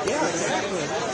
Yeah, exactly.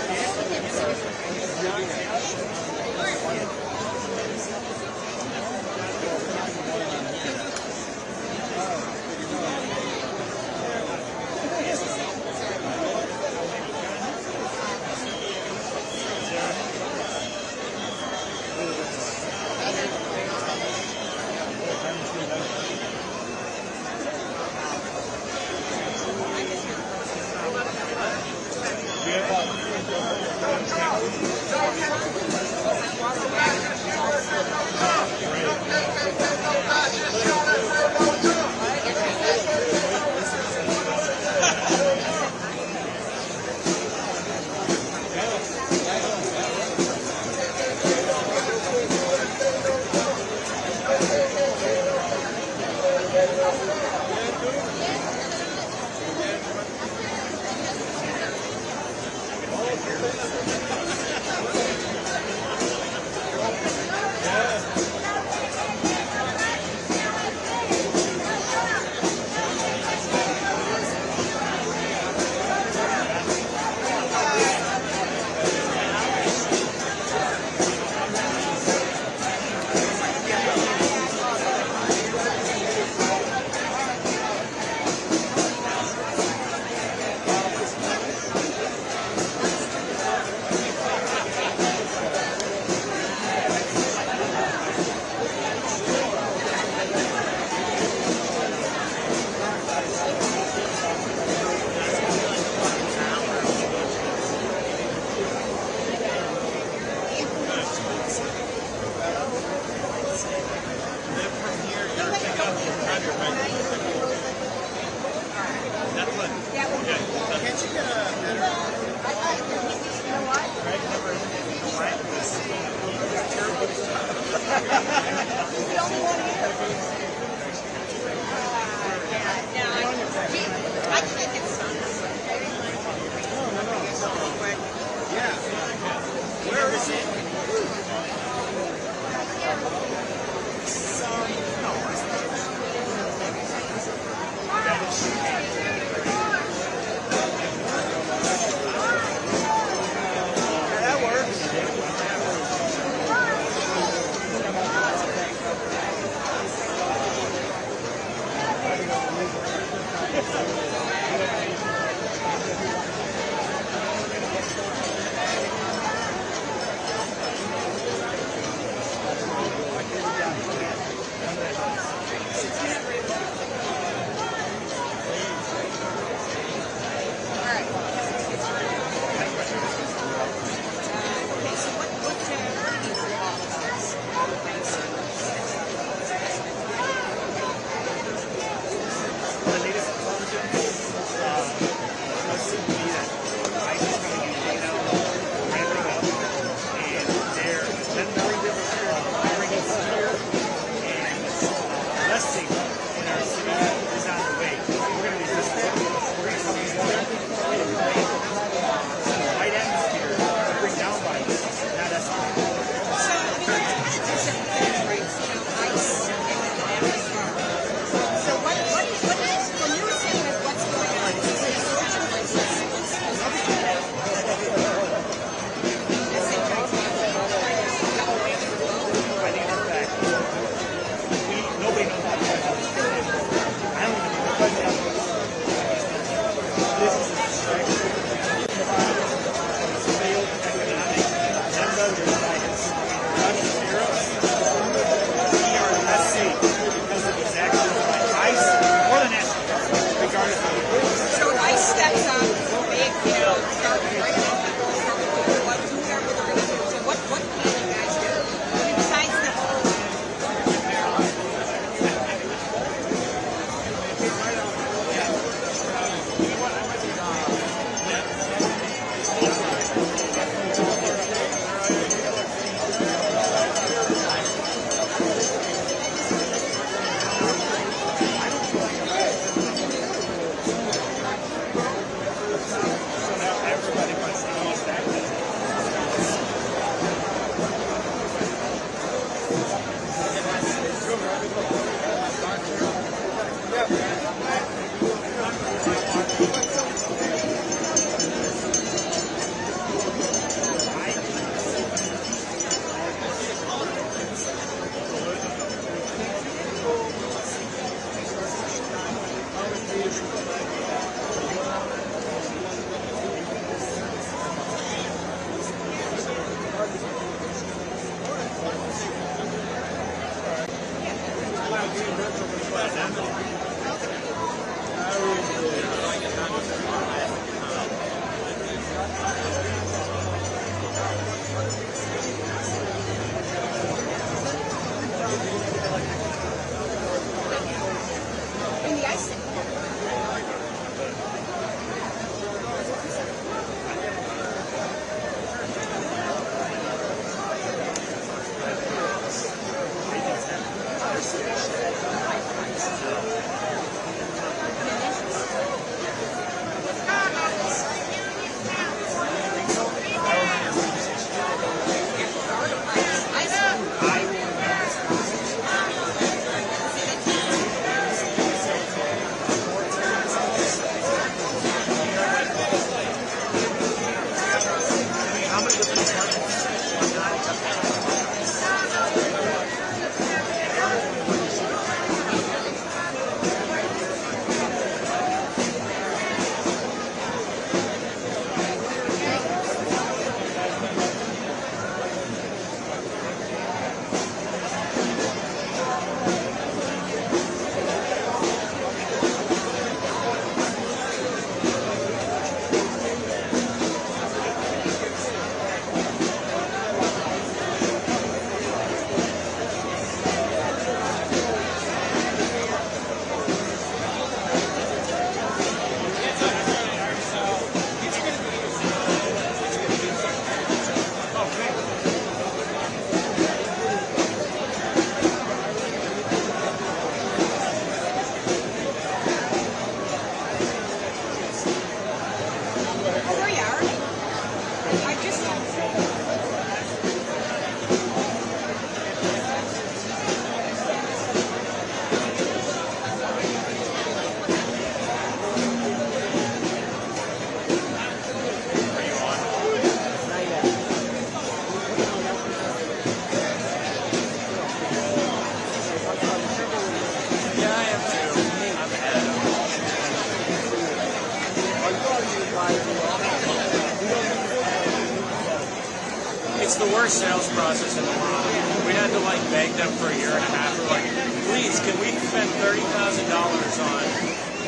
it's the worst sales process in the world. We had to like beg them for a year and a half. We're like, please, can we spend $30,000 on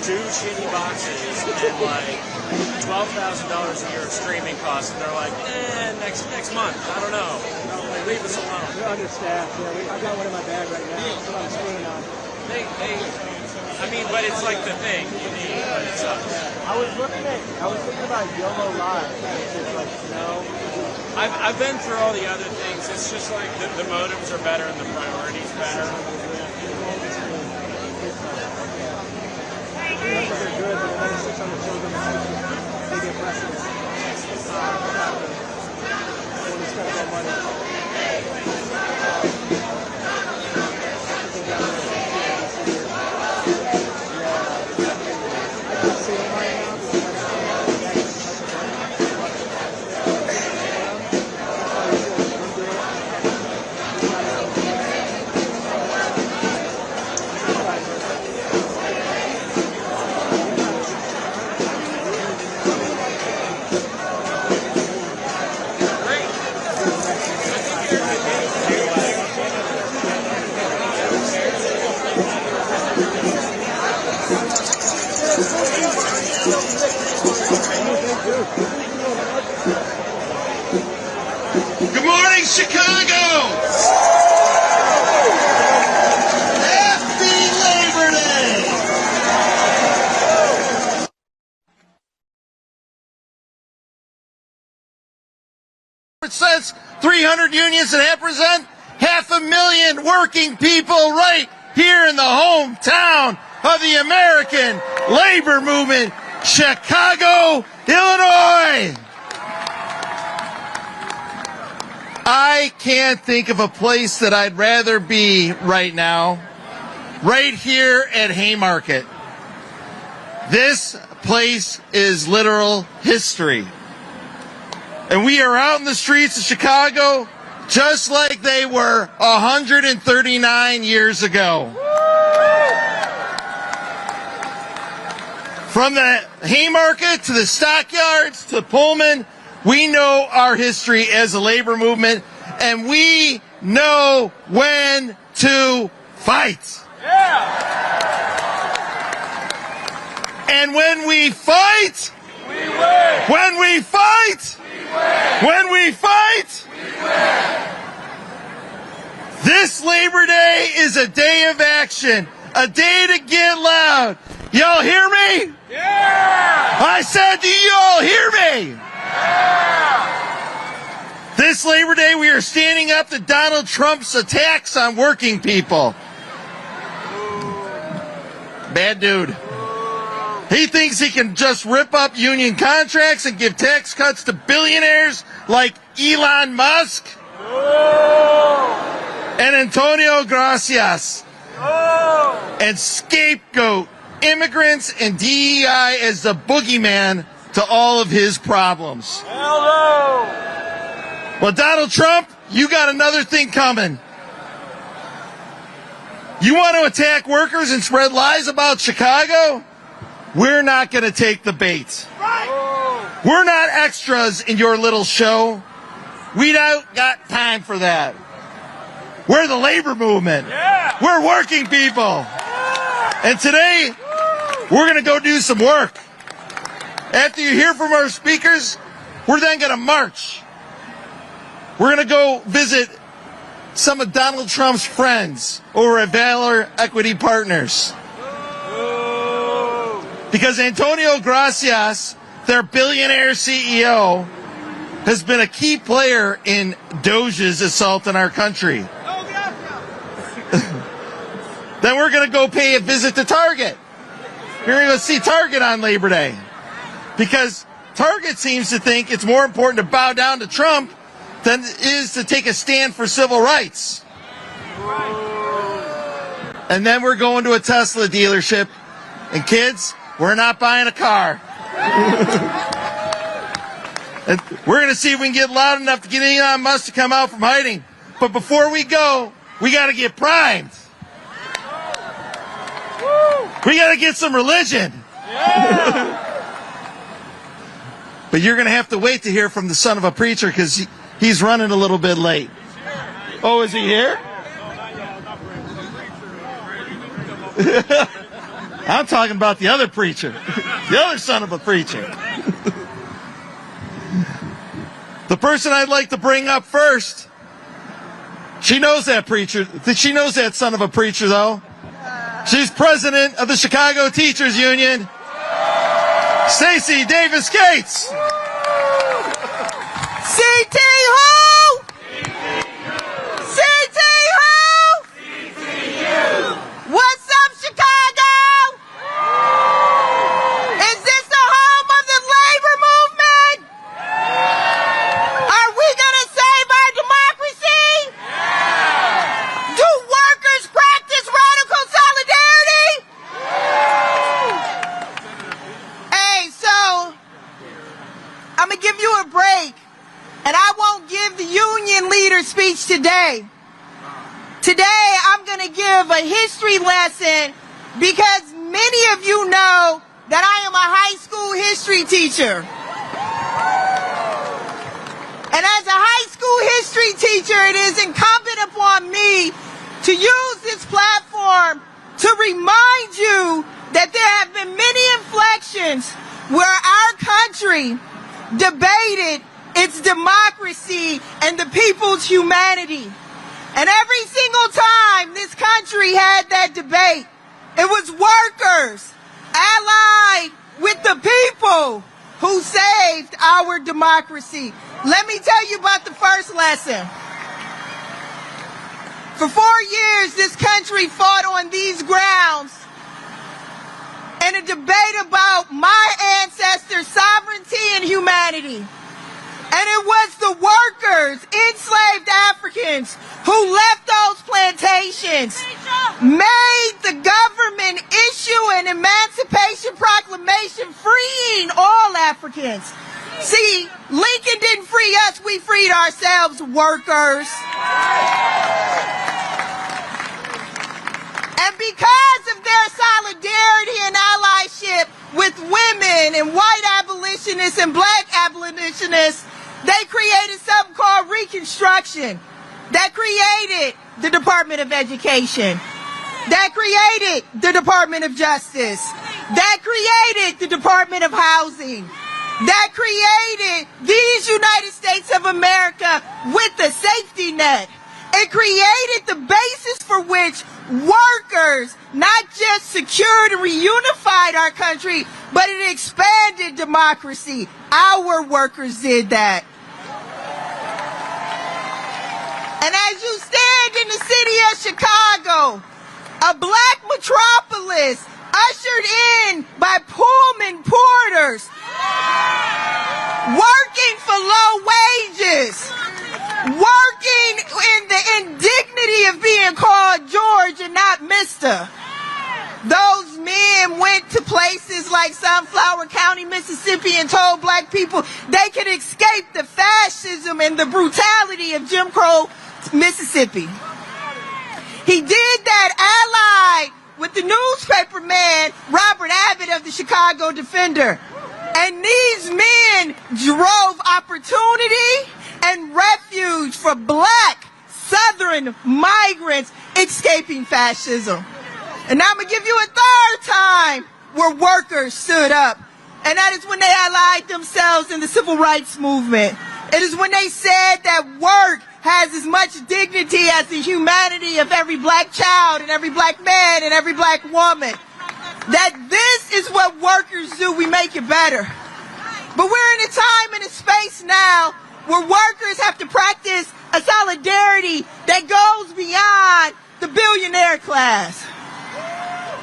2 shitty boxes and like $12,000 a year of streaming costs? And they're like, next month. I don't know. Like, leave us alone. We're understaffed. Yeah, I've got one in my bag right now. That's what I'm staying on. I mean, but it's like the thing you need, but it sucks. I was looking about YOLO Live. It's just like, I've been through all the other things. It's just like the motives are better and the priorities better. They're good, but when it sits on the children, they get precedent. When we spend more money. Good morning, Chicago! Happy Labor Day! It says 300 unions that represent 500,000 working people right here in the hometown of the American labor movement, Chicago, Illinois. I can't think of a place that I'd rather be right now. Right here at Haymarket. This place is literal history. And we are out in the streets of Chicago just like they were 139 years ago. From the Haymarket to the stockyards to Pullman, we know our history as a labor movement, and we know when to fight. Yeah. And when we fight, we win. When we fight, we win. When we fight, we win. This Labor Day is a day of action, a day to get loud. Y'all hear me? Yeah. I said, do you all hear me? Yeah. This Labor Day, we are standing up to Donald Trump's attacks on working people. Bad dude. He thinks he can just rip up union contracts and give tax cuts to billionaires like Elon Musk and Antonio Gracias and scapegoat immigrants and DEI as the boogeyman to all of his problems. Hello. Well, Donald Trump, you got another thing coming. You want to attack workers and spread lies about Chicago? We're not going to take the bait. Right. We're not extras in your little show. We don't got time for that. We're the labor movement. Yeah. We're working people. Yeah. And today, we're going to go do some work. After you hear from our speakers, we're then going to march. We're going to go visit some of Donald Trump's friends over at Valor Equity Partners. Because Antonio Gracias, their billionaire CEO, has been a key player in Doge's assault on our country. Then we're going to go pay a visit to Target. You're going to go see Target on Labor Day. Because Target seems to think it's more important to bow down to Trump than it is to take a stand for civil rights. And then we're going to a Tesla dealership. And kids, we're not buying a car. And we're going to see if we can get loud enough to get Elon Musk to come out from hiding. But before we go, we got to get primed. We got to get some religion. Yeah. But you're going to have to wait to hear from the son of a preacher because He's running a little bit late. Oh, is he here? I'm talking about the other preacher. The other son of a preacher. The person I'd like to bring up first, she knows that preacher. She knows that son of a preacher, though. She's president of the Chicago Teachers Union, Stacey Davis Gates. CT who? CT who? What's up, Chicago? Is this the home of the labor movement? Are we gonna save our democracy? Do workers practice radical solidarity? Hey, so I'm gonna give you a break. And I won't give the union leader speech today. Today, I'm going to give a history lesson because many of you know that I am a high school history teacher. And as a high school history teacher, it is incumbent upon me to use this platform to remind you that there have been many inflections where our country debated its democracy and the people's humanity. And every single time this country had that debate, it was workers allied with the people who saved our democracy. Let me tell you about the first lesson. For 4 years, this country fought on these grounds in a debate about my ancestors' sovereignty and humanity. And it was the workers, enslaved Africans, who left those plantations, made the government issue an Emancipation Proclamation freeing all Africans. See, Lincoln didn't free us, we freed ourselves, workers. And because of their solidarity and allyship with women and white abolitionists and black abolitionists, they created something called Reconstruction that created the Department of Education, that created the Department of Justice, that created the Department of Housing, that created these United States of America with the safety net. It created the basis for which workers not just secured and reunified our country, but it expanded democracy. Our workers did that. And as you stand in the city of Chicago, a black metropolis ushered in by Pullman porters, working for low wages, working in the indignity of being called George and not Mr. Those men went to places like Sunflower County, Mississippi, and told black people they could escape the fascism and the brutality of Jim Crow Mississippi. He did that allied with the newspaper man Robert Abbott of the Chicago Defender. And these men drove opportunity and refuge for black Southern migrants escaping fascism. And I'm going to give you a third time where workers stood up. And that is when they allied themselves in the civil rights movement. It is when they said that work has as much dignity as the humanity of every black child and every black man and every black woman. That this is what workers do. We make it better. But we're in a time and a space now where workers have to practice a solidarity that goes beyond the billionaire class.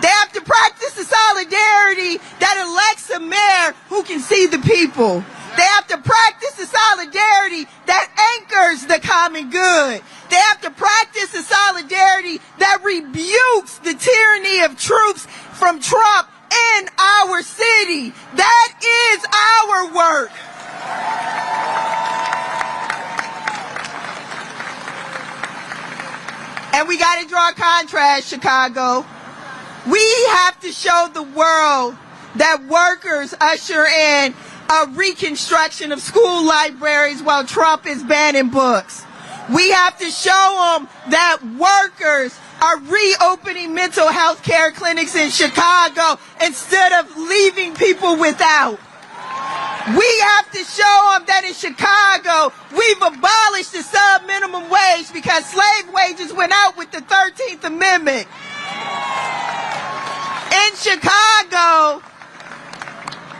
They have to practice the solidarity that elects a mayor who can see the people. They have to practice the solidarity that anchors the common good. They have to practice the solidarity that rebukes the tyranny of troops from Trump in our city. That is our work. And we got to draw a contrast, Chicago. We have to show the world that workers usher in a reconstruction of school libraries while Trump is banning books. We have to show them that workers are reopening mental health care clinics in Chicago instead of leaving people without. We have to show them that in Chicago, we've abolished the sub-minimum wage because slave wages went out with the 13th Amendment. In Chicago,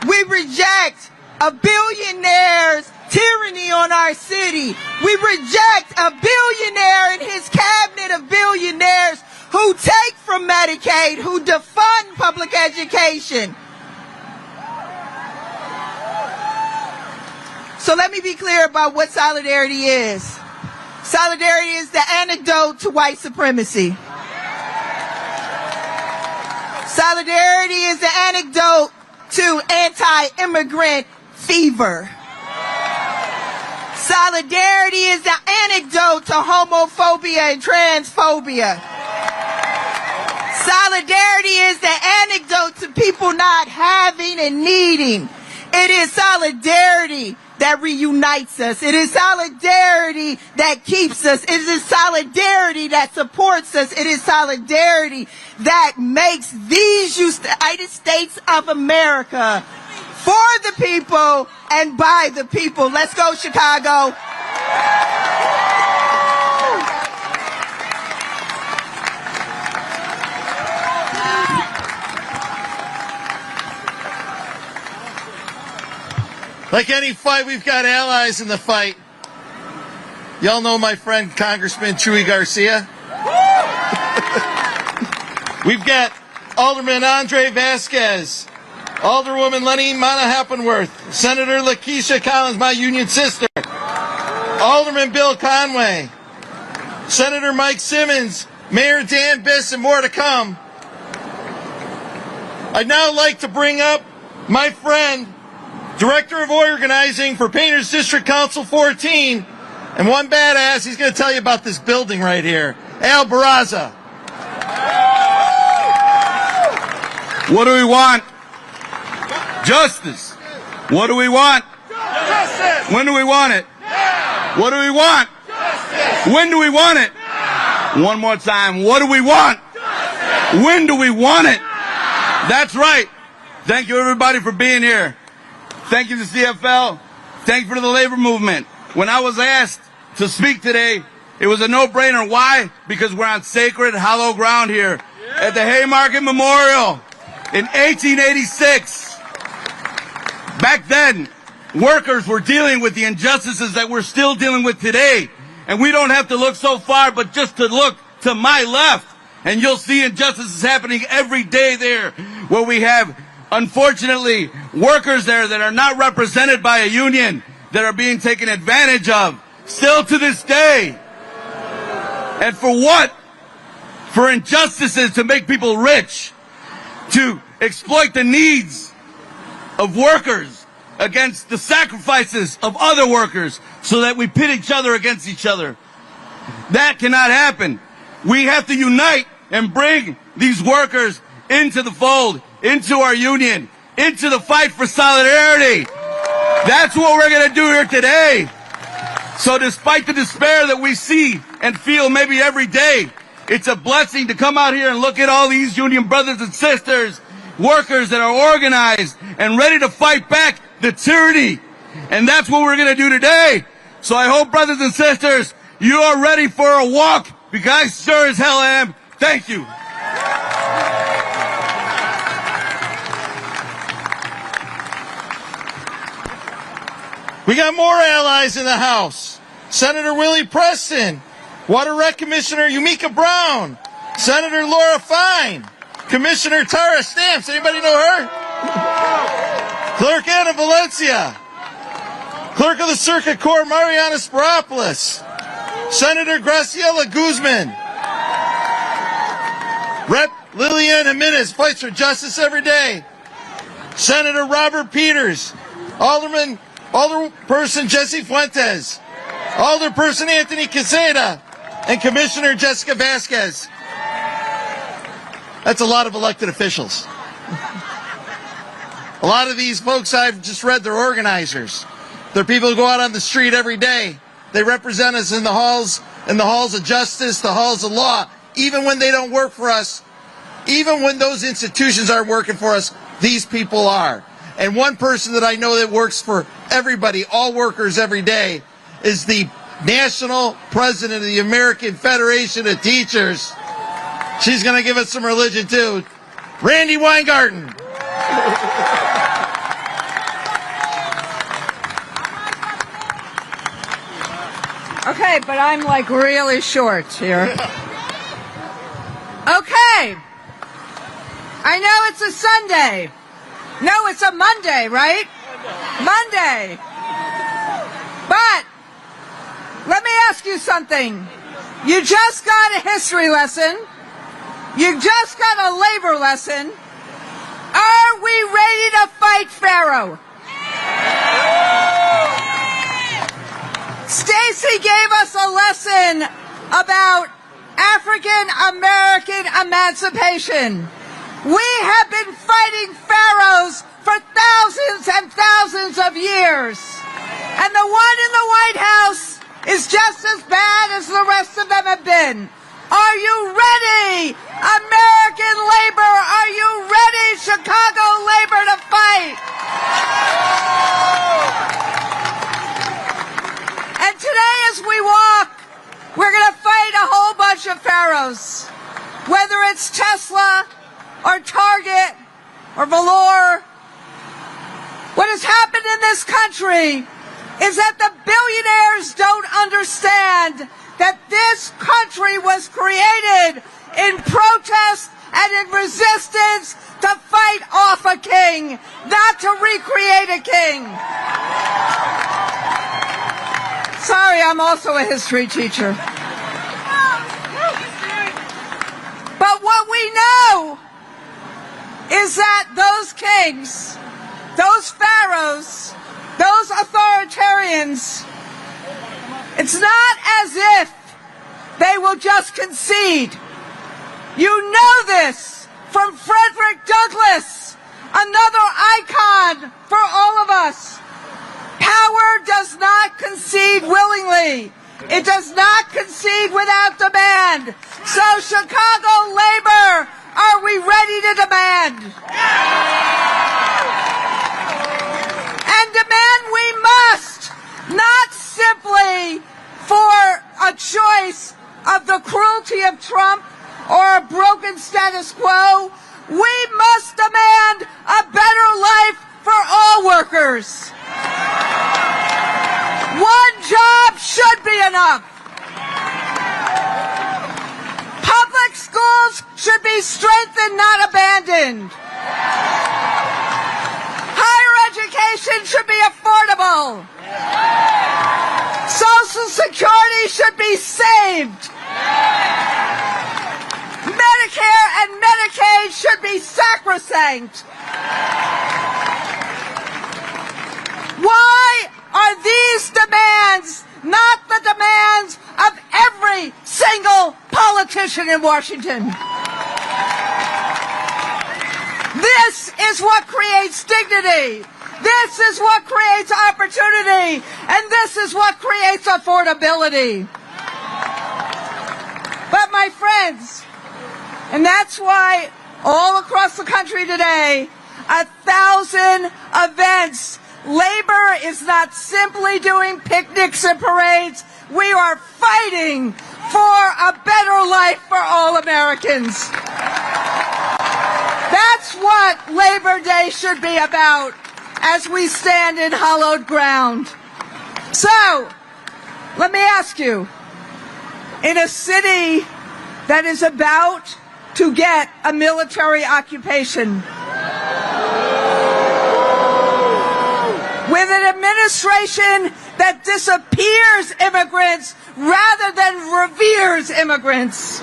we reject a billionaire's tyranny on our city. We reject a billionaire and his cabinet of billionaires who take from Medicaid, who defund public education. So let me be clear about what solidarity is. Solidarity is the antidote to white supremacy. Solidarity is the antidote to anti-immigrant fever. Solidarity is the antidote to homophobia and transphobia. Solidarity is the antidote to people not having and needing. It is solidarity that reunites us. It is solidarity that keeps us. It is solidarity that supports us. It is solidarity that makes these United States of America for the people and by the people. Let's go, Chicago. Like any fight, we've got allies in the fight. Y'all know my friend Congressman Chuy Garcia. We've got Alderman Andre Vasquez, Alderwoman Lenny Mana-Heppenworth, Senator Lakeisha Collins, my union sister, Alderman Bill Conway, Senator Mike Simmons, Mayor Dan Biss, and more to come. I'd now like to bring up my friend, Director of Organizing for Painters District Council 14, and one badass, he's going to tell you about this building right here, Al Barraza. What do we want? Justice. What do we want? Justice. When do we want it? Now. What do we want? Justice. When do we want it? Now. One more time. What do we want? Justice. When do we want it? Now. That's right. Thank you, everybody, for being here. Thank you to CFL. Thank you for the labor movement. When I was asked to speak today, it was a no-brainer. Why? Because we're on sacred, hallowed ground here at the Haymarket Memorial in 1886. Back then, workers were dealing with the injustices that we're still dealing with today. And we don't have to look so far, but just to look to my left, and you'll see injustices happening every day there, where we have, unfortunately, workers there that are not represented by a union, that are being taken advantage of, still to this day. And for what? For injustices to make people rich, to exploit the needs of workers against the sacrifices of other workers, so that we pit each other against each other. That cannot happen. We have to unite and bring these workers into the fold, into our union, into the fight for solidarity. That's what we're going to do here today. So despite the despair that we see and feel maybe every day, it's a blessing to come out here and look at all these union brothers and sisters, workers that are organized and ready to fight back the tyranny. And that's what we're going to do today. So I hope, brothers and sisters, you are ready for a walk, because I sure as hell am. Thank you. We got more allies in the House. Senator Willie Preston, Water Rec Commissioner Yumika Brown, Senator Laura Fine, Commissioner Tara Stamps, anybody know her? Clerk Anna Valencia, Clerk of the Circuit Court Mariana Spiropoulos, Senator Graciela Guzman, Rep. Lillian Jimenez fights for justice every day, Senator Robert Peters, Alderperson Jesse Fuentes, Alderperson Anthony Quesada, and Commissioner Jessica Vasquez. That's a lot of elected officials. A lot of these folks I've just read, they're organizers. They're people who go out on the street every day. They represent us in the halls of justice, the halls of law, even when they don't work for us, even when those institutions aren't working for us, these people are. And one person that I know that works for everybody, all workers every day, is the national president of the American Federation of Teachers. She's going to give us some religion too. Randy Weingarten. Okay, but I'm like really short here. Okay. I know it's a Sunday. No, it's a Monday, right? Monday. But let me ask you something. You just got a history lesson. You just got a labor lesson. Are we ready to fight Pharaoh? Stacy gave us a lesson about African American emancipation. We have been fighting pharaohs for thousands and thousands of years. And the one in the White House is just as bad as the rest of them have been. Are you ready, American labor? Are you ready, Chicago labor, to fight? And today as we walk, we're going to fight a whole bunch of pharaohs. Whether it's Tesla or Target or Valor. What has happened in this country is that the billionaires don't understand that this country was created in protest and in resistance to fight off a king, not to recreate a king. Sorry, I'm also a history teacher. But what we know is that those kings, those pharaohs, those authoritarians, it's not as if they will just concede. You know this from Frederick Douglass, another icon for all of us. Power does not concede willingly. It does not concede without demand. So, Chicago labor, are we ready to demand? And demand we must, not simply for a choice of the cruelty of Trump or a broken status quo. We must demand a better life for all workers. One job should be enough. Public schools should be strengthened, not abandoned. Higher education should be affordable. Social Security should be saved. Medicare and Medicaid should be sacrosanct. Why are these demands not the demands of every single politician in Washington? This is what creates dignity. This is what creates opportunity. And this is what creates affordability. But my friends, and that's why all across the country today, 1,000 events. Labor is not simply doing picnics and parades. We are fighting for a better life for all Americans. That's what Labor Day should be about as we stand in hallowed ground. So, let me ask you, in a city that is about to get a military occupation, with an administration that disappears immigrants rather than reveres immigrants.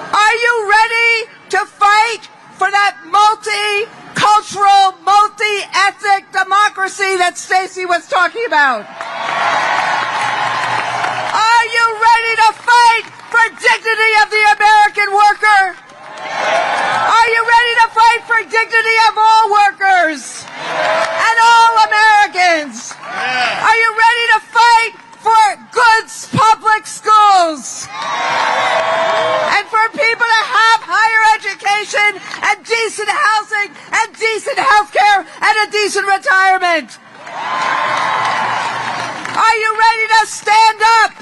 Are you ready to fight for that multicultural, multi-ethnic democracy that Stacey was talking about? Are you ready to fight for dignity of the American worker? Are you ready to fight for dignity of all workers and all Americans? Are you ready to fight for good public schools? And for people to have higher education and decent housing and decent health care and a decent retirement? Are you ready to stand up?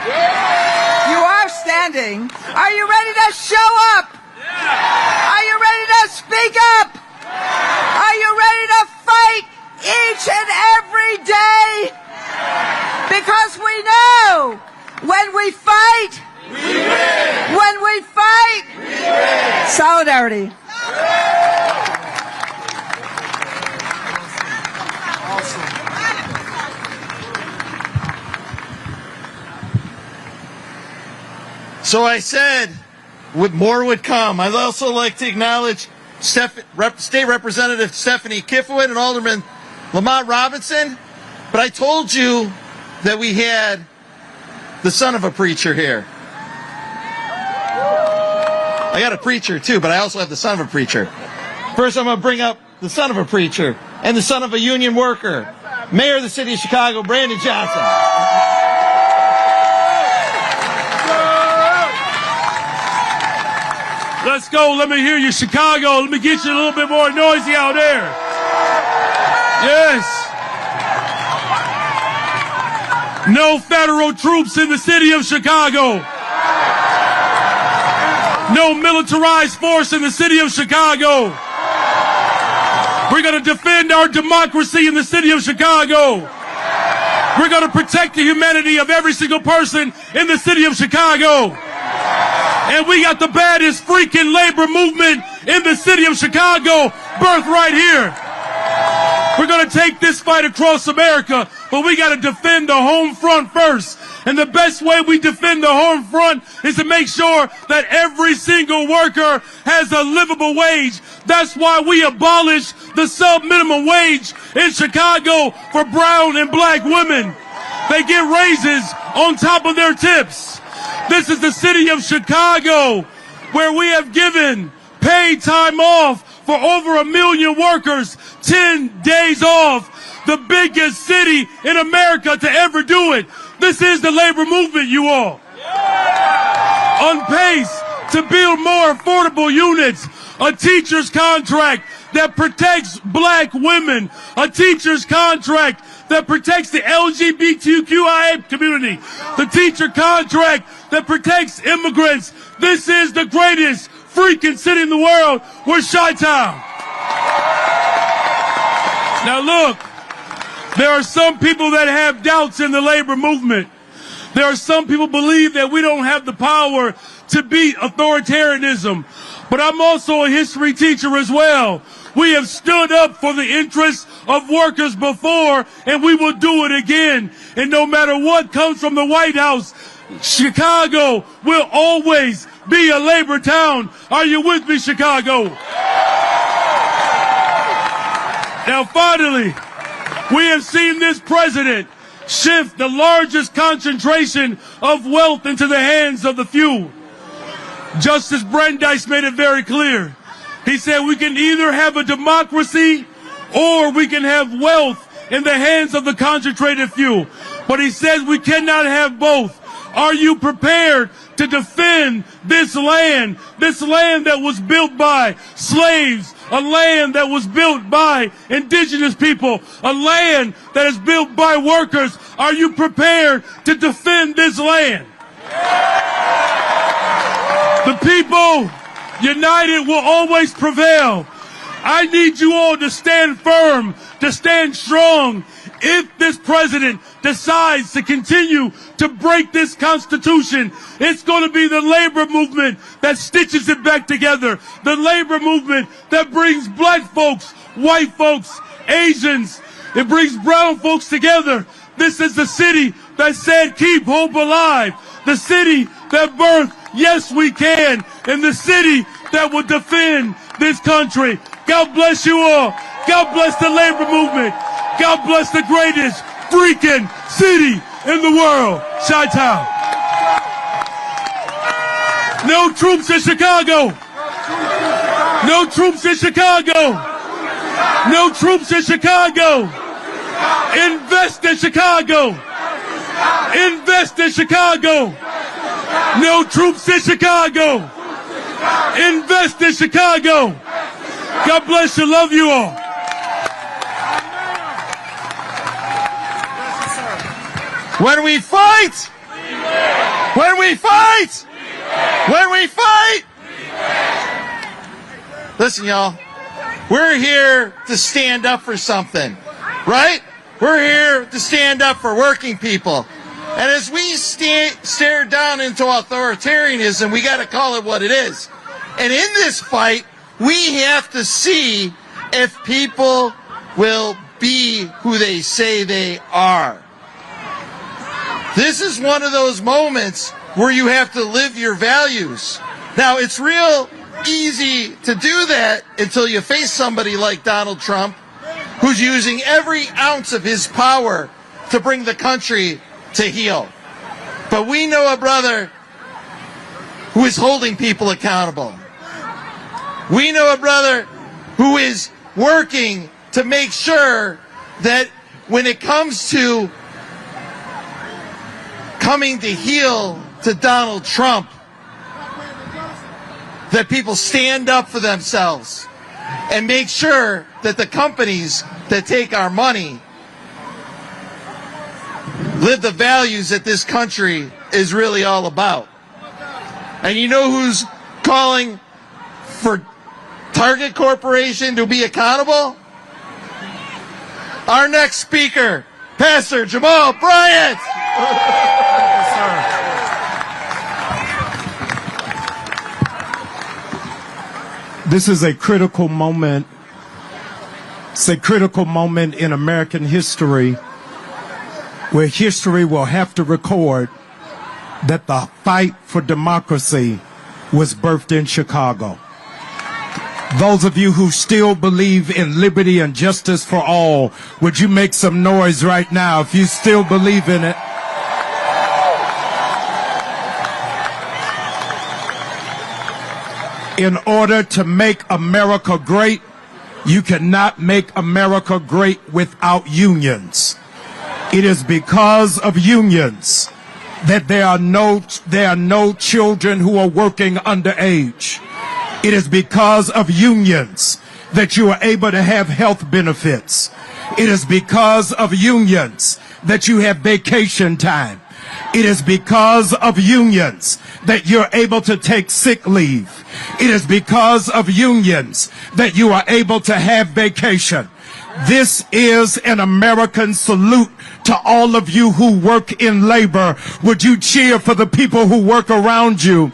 You are standing. Are you ready to show up? Are you ready to speak up? Are you ready to fight each and every day? Because we know when we fight, we win. When we fight, we win. Solidarity. So I said, more would come. I'd also like to acknowledge State Representative Stephanie Kifowit and Alderman Lamont Robinson. But I told you that we had the son of a preacher here. I got a preacher too, but I also have the son of a preacher. First, I'm going to bring up the son of a preacher and the son of a union worker, Mayor of the City of Chicago, Brandon Johnson. Let's go. Let me hear you, Chicago. Let me get you a little bit more noisy out there. Yes. No federal troops in the city of Chicago. No militarized force in the city of Chicago. We're going to defend our democracy in the city of Chicago. We're going to protect the humanity of every single person in the city of Chicago. And we got the baddest freaking labor movement in the city of Chicago, birthed right here. We're going to take this fight across America, but we got to defend the home front first. And the best way we defend the home front is to make sure that every single worker has a livable wage. That's why we abolished the sub-minimum wage in Chicago for brown and black women. They get raises on top of their tips. This is the city of Chicago, where we have given paid time off for over 1 million workers, 10 days off, the biggest city in America to ever do it. This is the labor movement, you all. On pace to build more affordable units, a teacher's contract that protects black women, a teacher's contract that protects the LGBTQIA community, the teacher contract that protects immigrants. This is the greatest freaking city in the world. We're Chi-Town. Now look, there are some people that have doubts in the labor movement. There are some people believe that we don't have the power to beat authoritarianism. But I'm also a history teacher as well. We have stood up for the interests of workers before, and we will do it again. And no matter what comes from the White House, Chicago will always be a labor town. Are you with me, Chicago? Now, finally, we have seen this president shift the largest concentration of wealth into the hands of the few. Justice Brandeis made it very clear. He said we can either have a democracy or we can have wealth in the hands of the concentrated few. But he says we cannot have both. Are you prepared to defend this land that was built by slaves, a land that was built by indigenous people, a land that is built by workers? Are you prepared to defend this land? The people united will always prevail. I need you all to stand firm, to stand strong. If this president decides to continue to break this Constitution, it's going to be the labor movement that stitches it back together. The labor movement that brings black folks, white folks, Asians. It brings brown folks together. This is the city that said keep hope alive. The city that birthed yes we can. And the city that will defend this country. God bless you all. God bless the labor movement. God bless the greatest freaking city in the world, Chi-Town. No troops in Chicago. No troops in Chicago. No troops in Chicago. Invest in Chicago. Invest in Chicago. No troops in Chicago. Invest in Chicago. God bless you. Love you all. When we fight, when we fight, when we fight. Listen, y'all, we're here to stand up for something, right? We're here to stand up for working people. And as we stare down into authoritarianism, we got to call it what it is. And in this fight, we have to see if people will be who they say they are. This is one of those moments where you have to live your values. Now, it's real easy to do that until you face somebody like Donald Trump, who's using every ounce of his power to bring the country to heel. But we know a brother who is holding people accountable. We know a brother who is working to make sure that when it comes to coming to heel to Donald Trump, that people stand up for themselves and make sure that the companies that take our money live the values that this country is really all about. And you know who's calling for Target Corporation to be accountable? Our next speaker, Pastor Jamal Bryant. This is a critical moment. It's a critical moment in American history where history will have to record that the fight for democracy was birthed in Chicago. Those of you who still believe in liberty and justice for all, would you make some noise right now if you still believe in it? In order to make America great, you cannot make America great without unions. It is because of unions that there are no children who are working underage. It is because of unions that you are able to have health benefits. It is because of unions that you have vacation time. It is because of unions that you're able to take sick leave. It is because of unions that you are able to have vacation. This is an American salute to all of you who work in labor. Would you cheer for the people who work around you?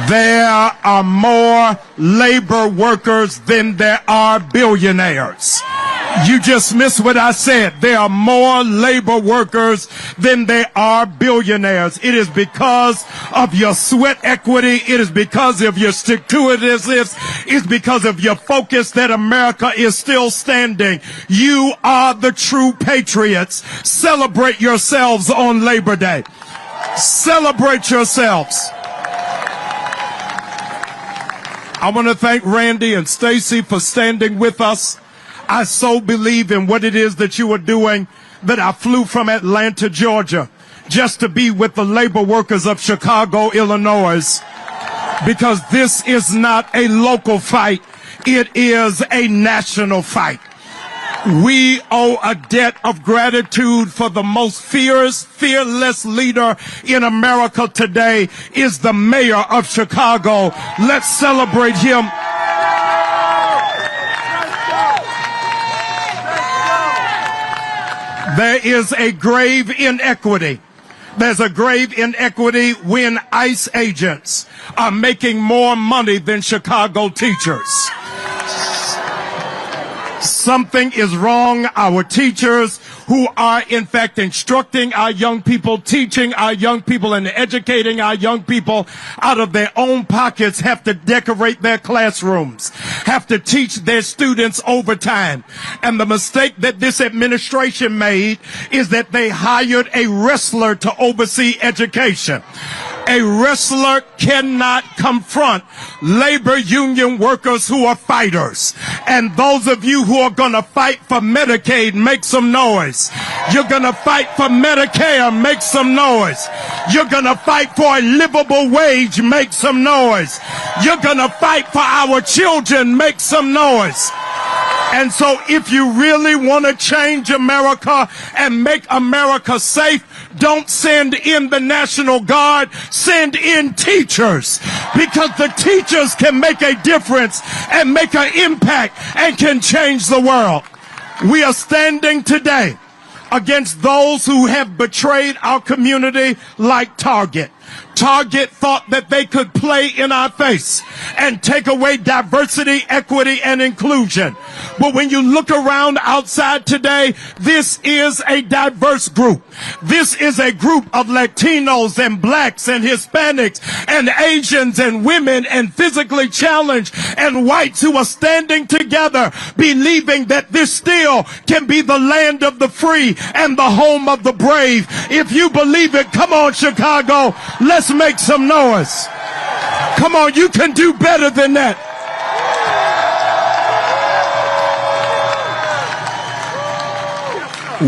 There are more labor workers than there are billionaires. You just missed what I said. There are more labor workers than there are billionaires. It is because of your sweat equity. It is because of your stick-to-itiveness. It's because of your focus that America is still standing. You are the true patriots. Celebrate yourselves on Labor Day. Celebrate yourselves. I want to thank Randy and Stacy for standing with us. I so believe in what it is that you are doing that I flew from Atlanta, Georgia, just to be with the labor workers of Chicago, Illinois, because this is not a local fight. It is a national fight. We owe a debt of gratitude for the most fearless leader in America today is the mayor of Chicago. Let's celebrate him. There is a grave inequity. There's a grave inequity when ICE agents are making more money than Chicago teachers. Something is wrong. Our teachers who are in fact instructing our young people, teaching our young people, and educating our young people out of their own pockets have to decorate their classrooms, have to teach their students overtime. And the mistake that this administration made is that they hired a wrestler to oversee education. A wrestler cannot confront labor union workers who are fighters. And those of you who are going to fight for Medicaid, make some noise. You're going to fight for Medicare, make some noise. You're going to fight for a livable wage, make some noise. You're going to fight for our children, make some noise. And so if you really want to change America and make America safe, don't send in the National Guard, send in teachers, because the teachers can make a difference and make an impact and can change the world. We are standing today against those who have betrayed our community like Target. Target thought that they could play in our face and take away diversity, equity, and inclusion. But when you look around outside today, this is a diverse group. This is a group of Latinos and blacks and Hispanics and Asians and women and physically challenged and whites who are standing together, believing that this still can be the land of the free and the home of the brave. If you believe it, come on, Chicago, let's make some noise. Come on, you can do better than that.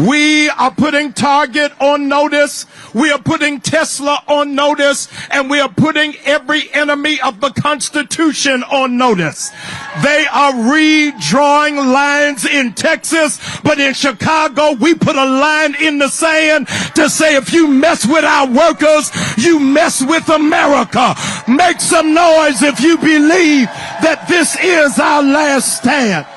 We are putting Target on notice. We are putting Tesla on notice. And we are putting every enemy of the Constitution on notice. They are redrawing lines in Texas, but in Chicago, we put a line in the sand to say if you mess with our workers, you mess with America. Make some noise if you believe that this is our last stand.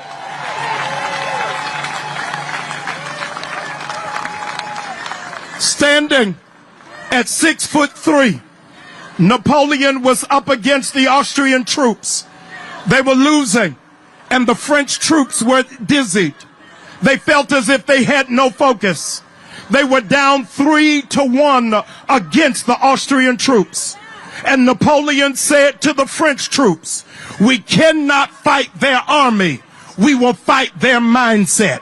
Standing at 6'3", Napoleon was up against the Austrian troops. They were losing, and the French troops were dizzied. They felt as if they had no focus. They were down 3-1 against the Austrian troops. And Napoleon said to the French troops, "We cannot fight their army. We will fight their mindset."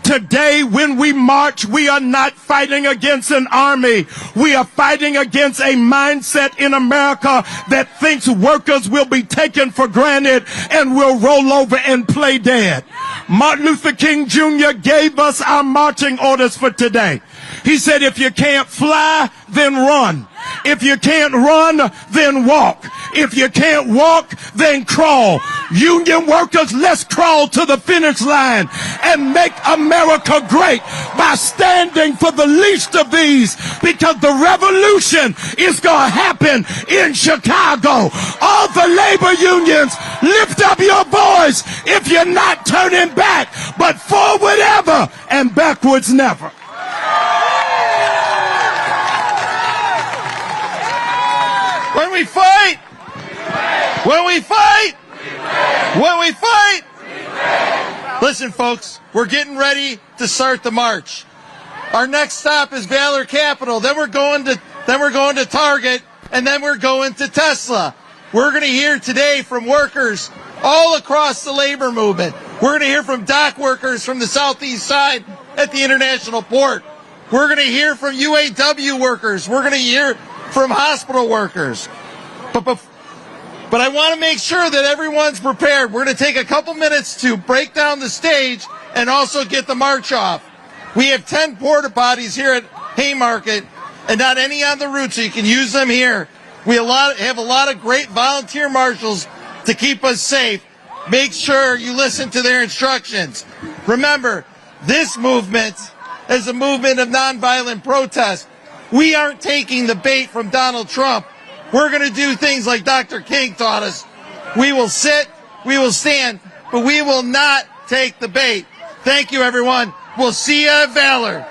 Today, when we march, we are not fighting against an army. We are fighting against a mindset in America that thinks workers will be taken for granted and will roll over and play dead. Martin Luther King Jr. gave us our marching orders for today. He said, if you can't fly, then run. If you can't run, then walk. If you can't walk, then crawl. Union workers, let's crawl to the finish line and make America great by standing for the least of these, because the revolution is going to happen in Chicago. All the labor unions, lift up your voice if you're not turning back, but forward ever and backwards never. When we fight, when we fight, when we fight. Listen, folks, we're getting ready to start the march. Our next stop is Valor Capital. Then we're going to Target, and then we're going to Tesla. We're going to hear today from workers all across the labor movement. We're going to hear from dock workers from the southeast side at the International Port. We're going to hear from UAW workers. We're going to hear from hospital workers. But I want to make sure that everyone's prepared. We're going to take a couple minutes to break down the stage and also get the march off. We have 10 porta potties here at Haymarket and not any on the route, so you can use them here. We have a lot of great volunteer marshals to keep us safe. Make sure you listen to their instructions. Remember, this movement is a movement of nonviolent protest. We aren't taking the bait from Donald Trump. We're going to do things like Dr. King taught us. We will sit, we will stand, but we will not take the bait. Thank you, everyone. We'll see you at Valor.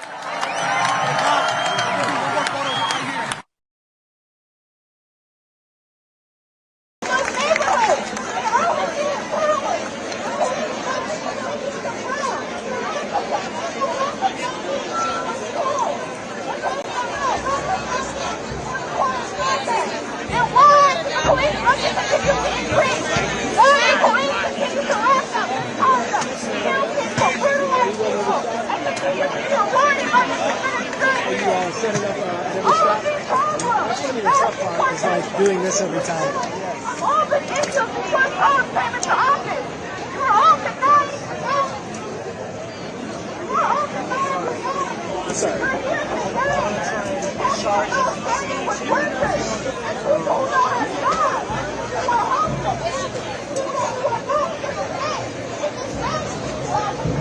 like doing this every time. All the issues before Trump came into office. You were all denied. You were all denied. Sorry. We're here today. Sorry. Standing with workers and people who don't have jobs. Who are homeless. Who are not in the day. In this nation, all the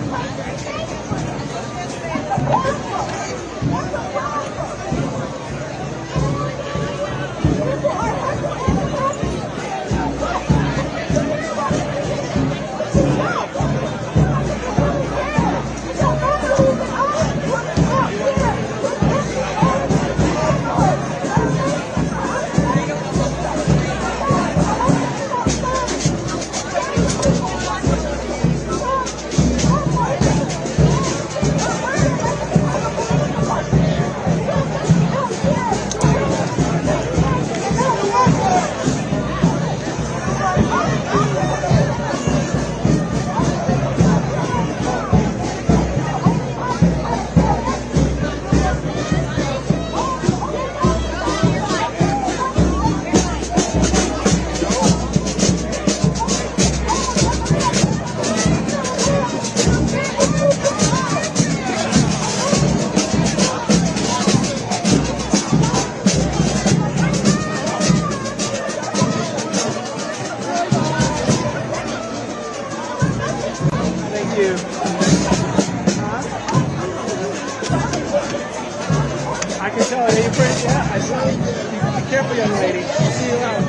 I can tell. Are you pretty? Yeah, I saw you. Be careful, young lady. See you around.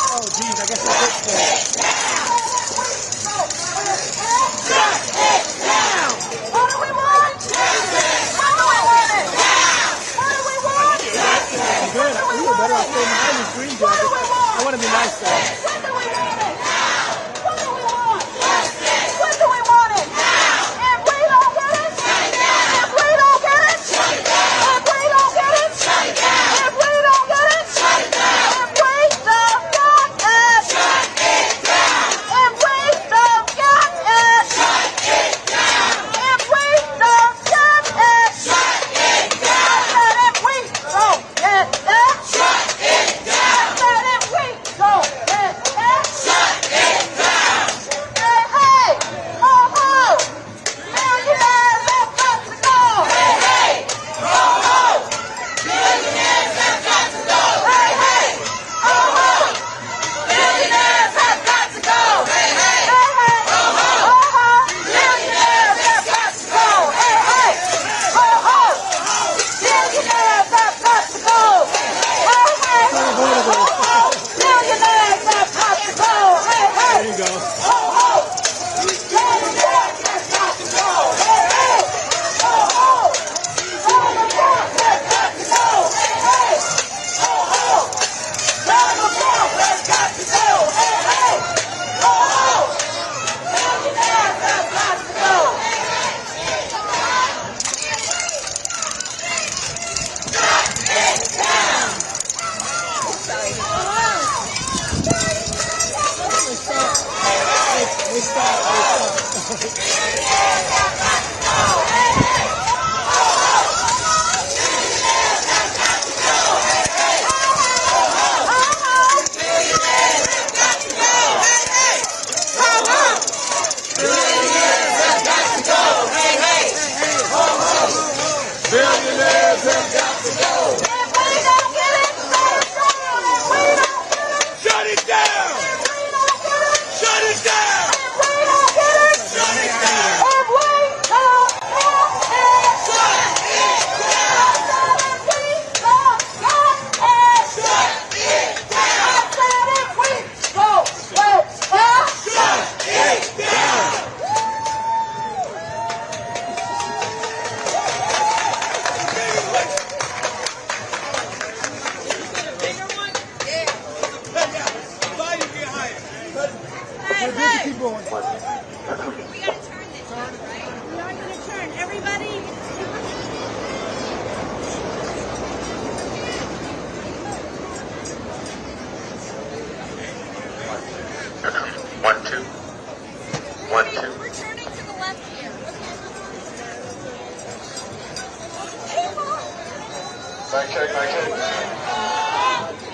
Oh, geez, I guess I fixed it.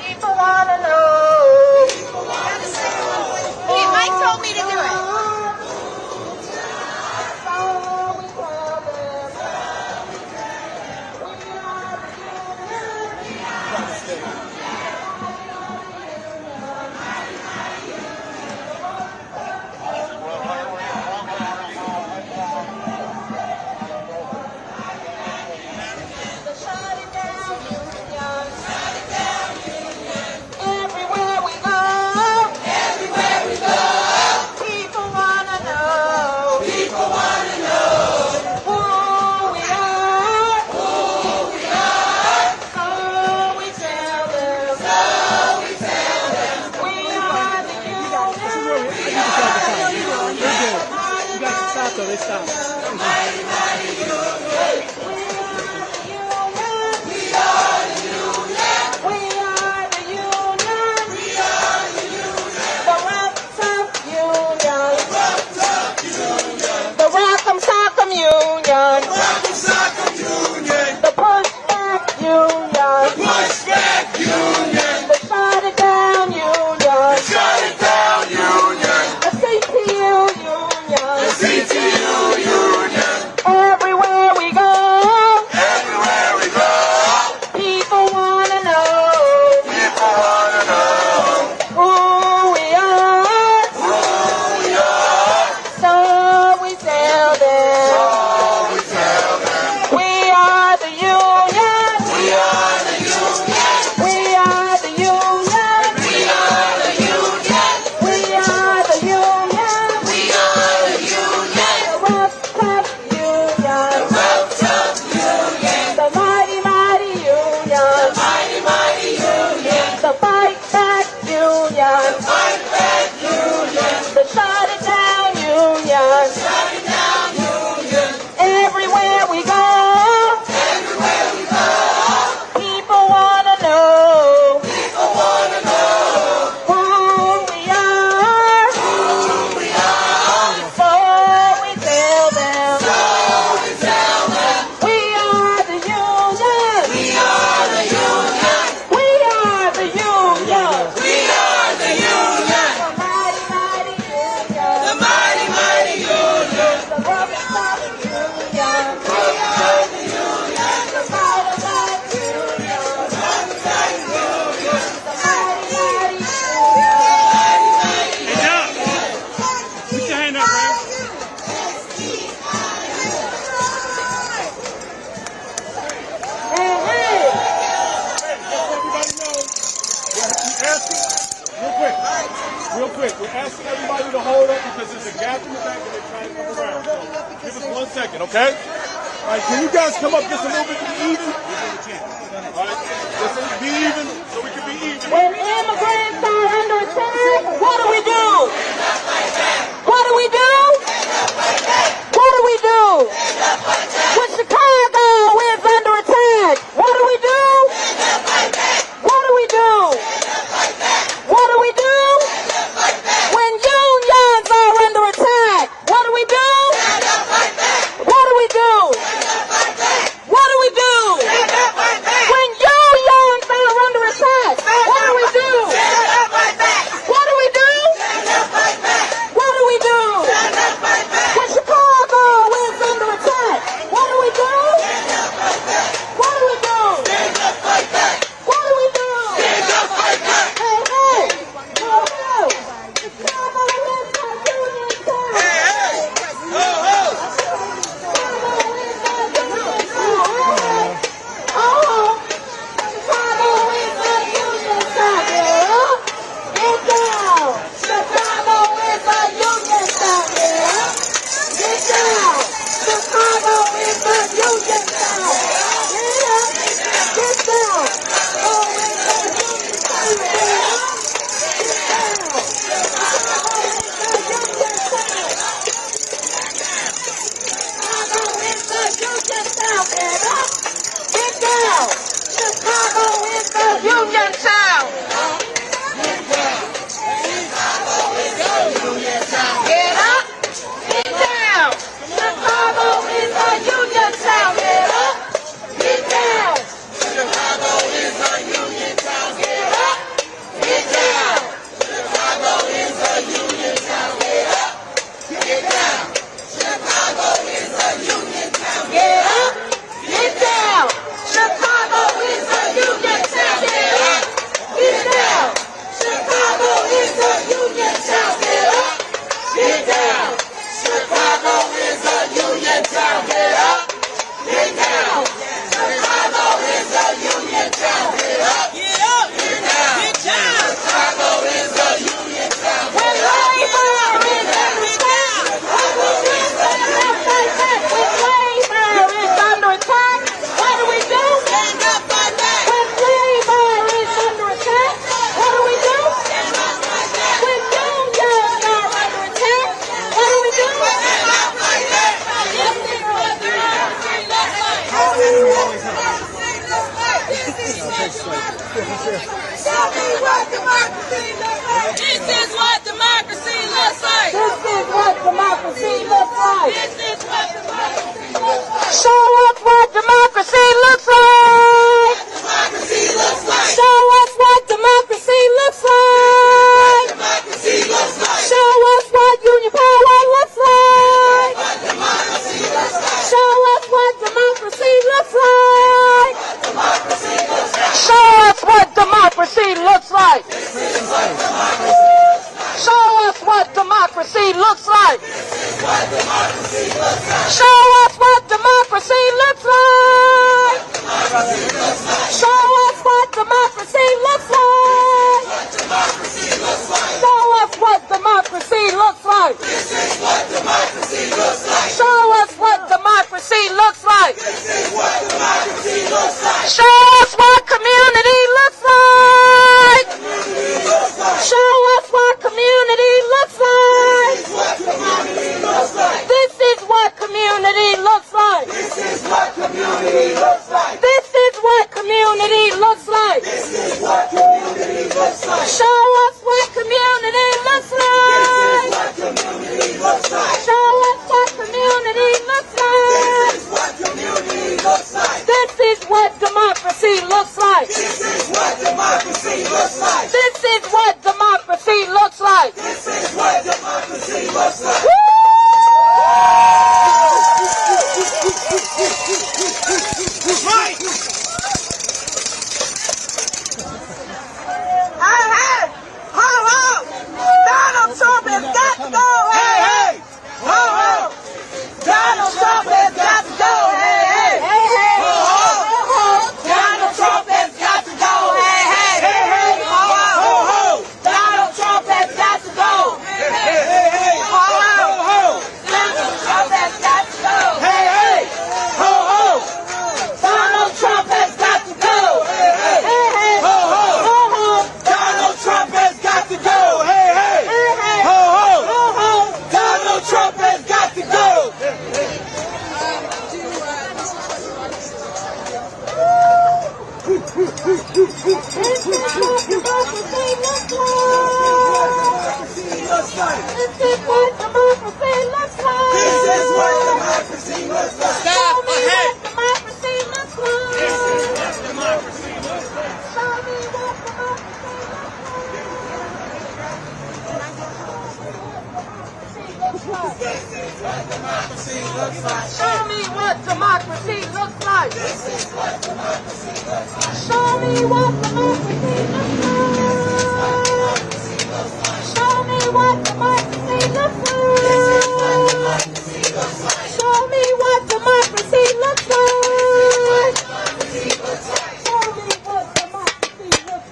People wanna know. Hey, Mike told me to do it. So they stop. Real quick, we're asking everybody to hold up because there's a gap in the back and they're trying to come around. So give us 1 second, okay? All right, can you guys come up just a little bit to be even? All right, just be even so we can be even. When immigrants are under attack, what do we do? What do we do? What do we do? When Chicago is under attack, what do we do? What do we do? What do we do? When unions are under attack, what do we do? What do we do? What do we do? When unions are under attack, what do we do? What do we do? What do we do? When Chicago is under attack, what do we do? What do we do? What do we do? Hey, hey! Ho, ho! Chicago is the union town! Hey, hey! Ho, ho! Chicago is the union town! Oh! Chicago is the union town! Get down! Chicago is the union town! Get down! Chicago is the union town! Get down! Oh, it's the union town! Get down! Chicago is the union town! Chicago is the union town! Get down! Chicago is the union town! Get up! Get down! Chicago is the union town! Get up! Get down! Chicago Show us what democracy looks like. Show us what democracy looks like. Show us what democracy looks like. Show us what democracy looks like. Show us what community looks like. Show us what community looks like. This is what community looks like. This is what community looks like. This is what community looks like. This is what community looks like. Show us what community looks like. Show us what community looks like. This is what community looks like. This is what democracy looks like. This is what democracy looks like. This is what democracy looks like. This is what democracy looks like. Right. Hey, hey, ho, ho. Donald Trump has got to go. Hey, hey, ho, ho. Donald Trump has got to go. Hey, hey, hey, hey, ho, ho. Donald Trump has got to go. Hey, hey, hey, hey, ho, ho. Donald Trump has got to go. Hey, hey, hey, hey, ho, ho. Donald Trump has got to go. Hey, hey, ho, ho. Donald Trump has got to go. Hey, hey, hey, ho, ho. Donald Trump has got to go. Hey, hey, ho, ho. Donald Trump has got to go. Stop ahead. Show me what democracy looks like. Show me what democracy looks like. Show me what democracy looks like. Show me what democracy looks like. Show me what democracy looks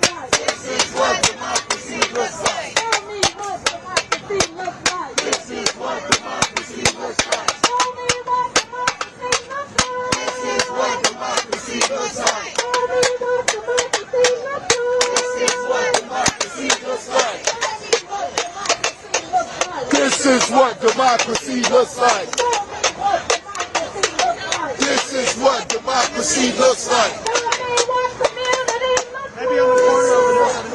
like. This is what democracy looks like. Show me what democracy looks like. This is what democracy looks like. Show me what democracy looks like. This is what democracy looks like. Show me what democracy looks like. This is what democracy looks like. This is what democracy looks like. This is what democracy looks like. Maybe on the corner over there.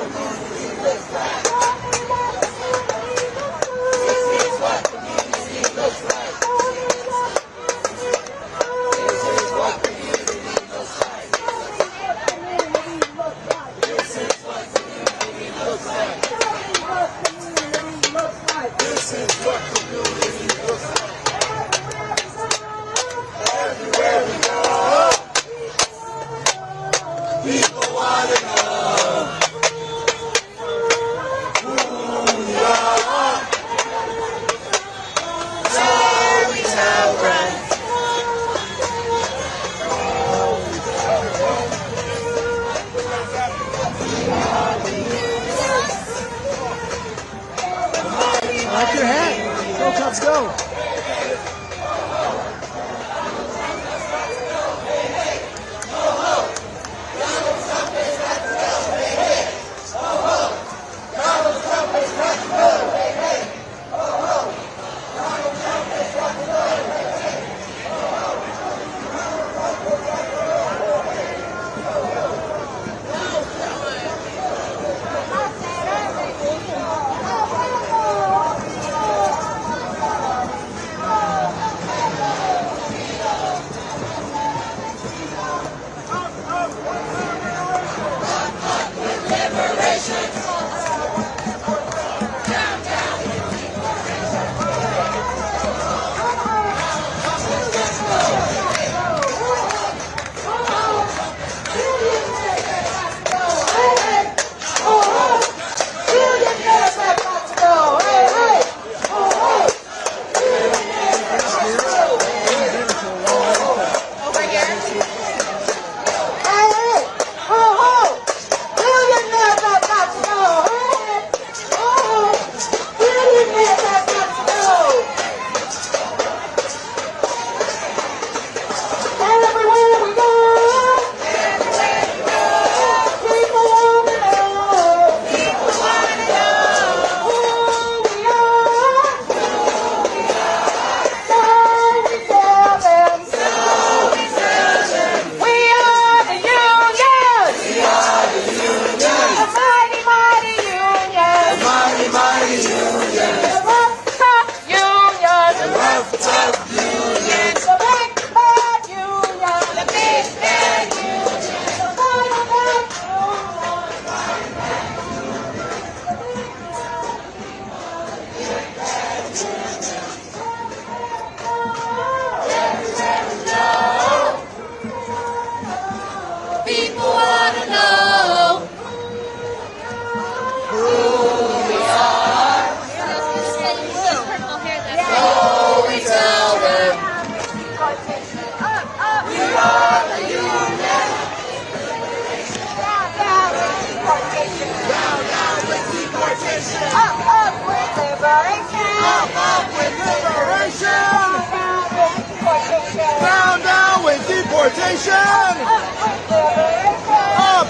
deportation!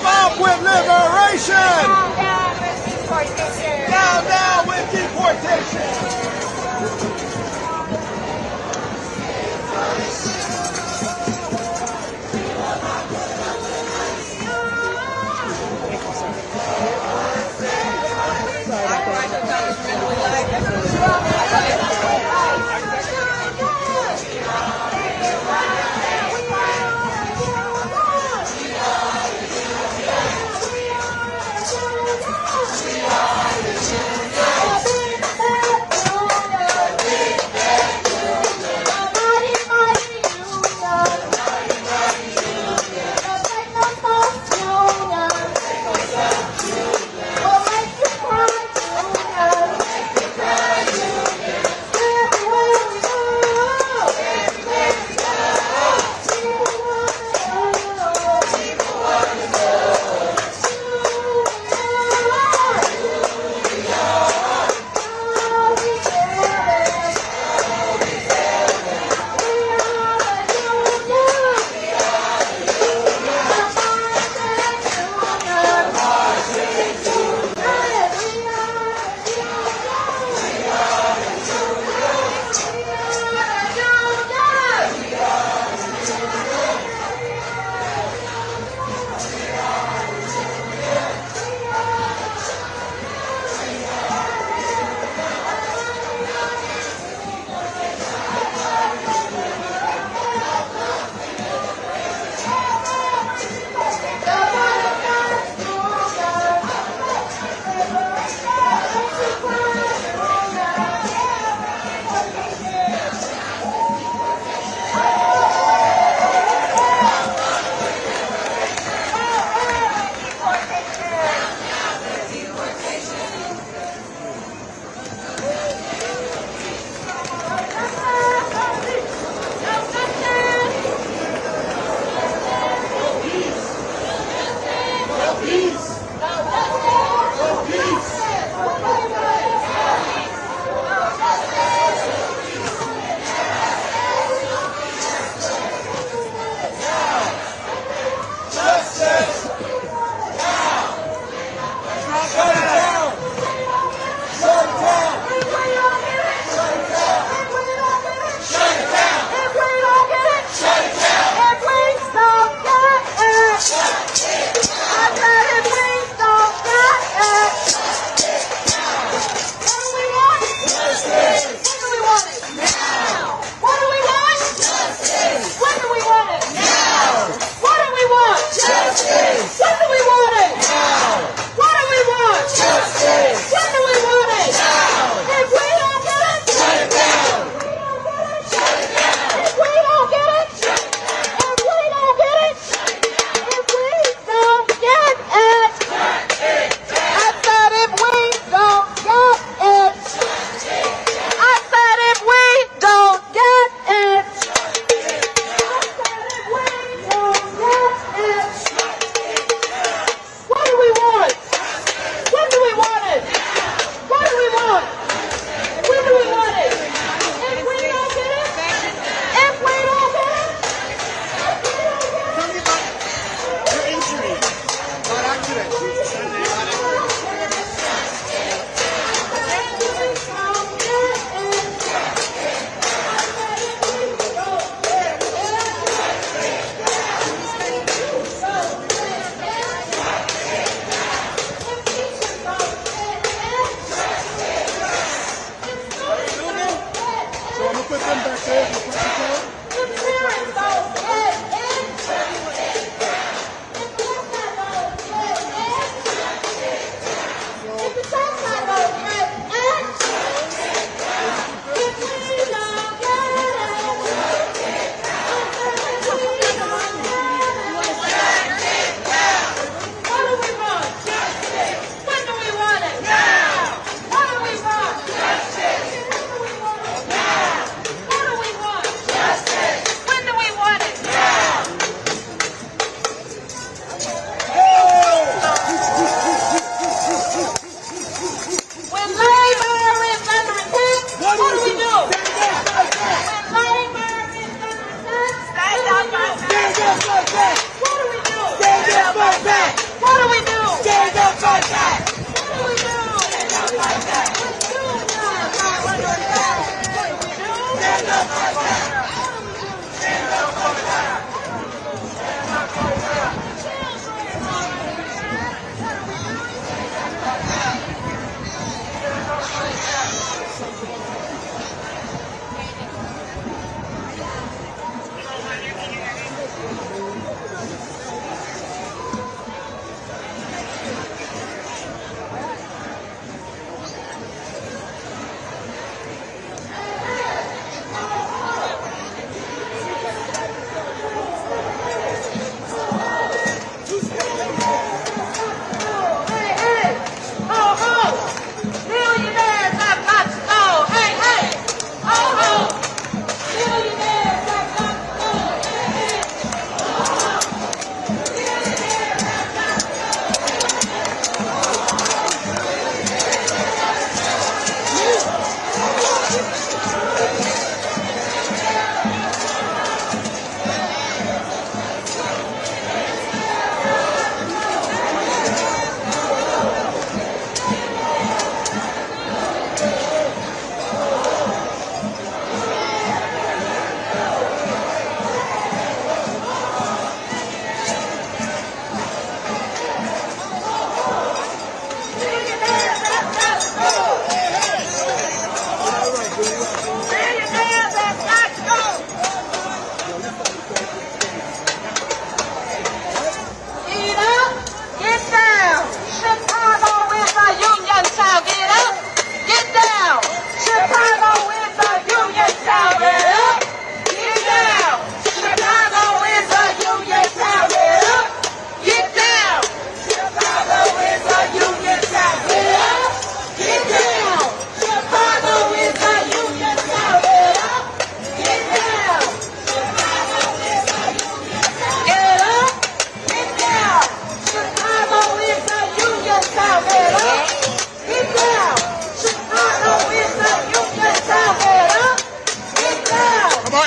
Up with liberation! Down with deportation!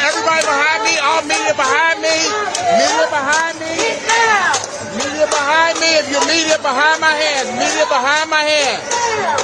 Everybody behind me, all media behind me, media behind me, media behind me. If you're media behind my hand, media behind my hand.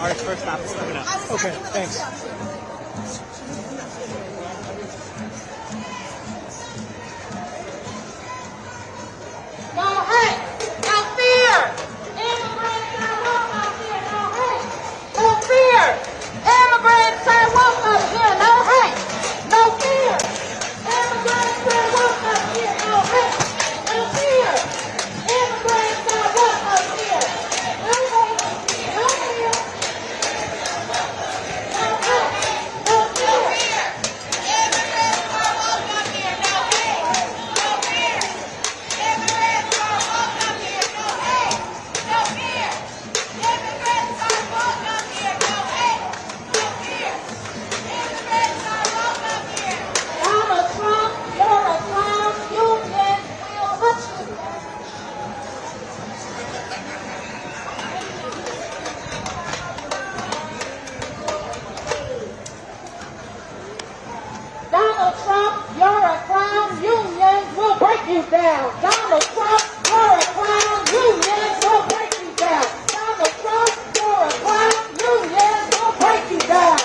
Our first stop is coming up. Okay, thanks. No hate, no fear. Immigrants are welcome up here, no hate, no fear. Immigrants are welcome up here, no hate, no fear. Immigrants are welcome up here, no hate, no fear. Immigrants are welcome up here, no hate, no fear. No hate, no fear. Immigrants are welcome up here, no hate, no fear. Immigrants are welcome here, no hate, no fear. Immigrants are welcome here, no hate, no fear. Immigrants are welcome here. Donald Trump, you're a clown. Unions will hurt you. Donald Trump, you're a clown. Unions will break you down. Donald Trump, you're a clown. Unions will break you down. Donald Trump, you're a clown. Unions will break you down.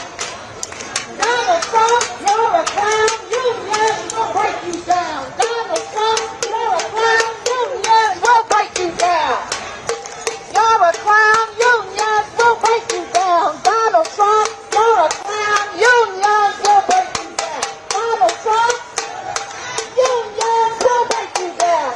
Donald Trump, you're a clown. Unions will break you down. Donald Trump, you're a clown. Unions will break you down. You're a clown. Unions will break you down. Donald Trump, you're a clown. Unions will break you down. Donald Trump, unions will break you down.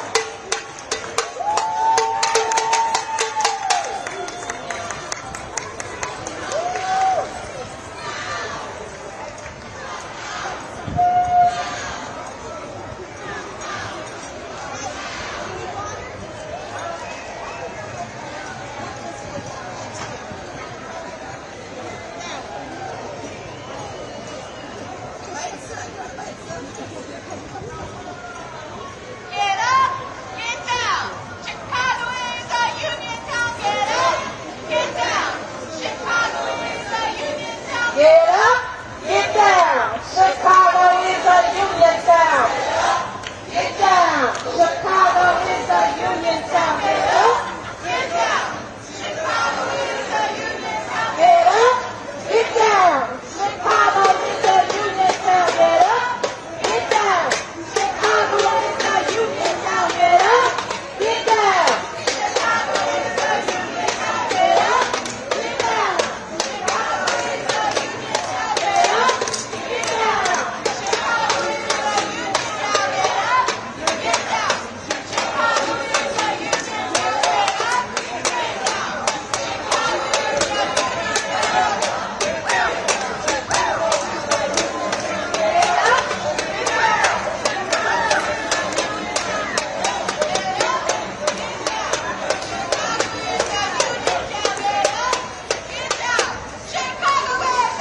Get up, get down. Chicago is a union town. Get up, get down. Chicago is a union town. Get up, get down. Chicago is a union town. Get down. Chicago is a union town. Get up, get down. Chicago is a union town. Get up, get down. Chicago is a union town. Get up, get down. Chicago is a union town. Get up, get down. Chicago is a union town. Get up, get down. Chicago is a union town. Get up, get down. Chicago is a union town. Get up, get down. Chicago is a union town. Get up, get down. Chicago is a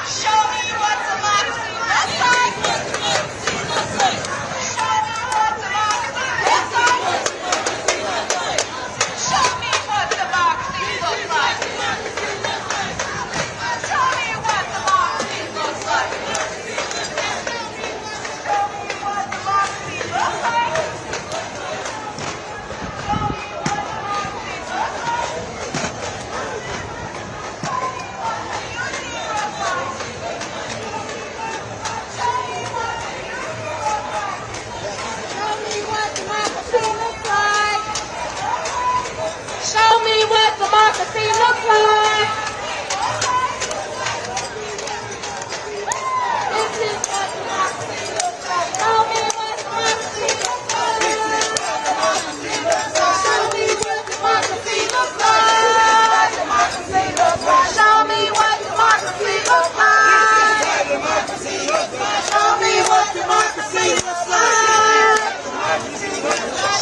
Show me what democracy looks like. Show me what democracy looks like. Show me what democracy looks like. Show me what democracy looks like. Show me what democracy looks like. Show me what democracy looks like. Show me what democracy looks like. This is what democracy looks like. Show me what democracy looks like. Show me what democracy looks like. Show me what democracy looks like. Show me what democracy looks like.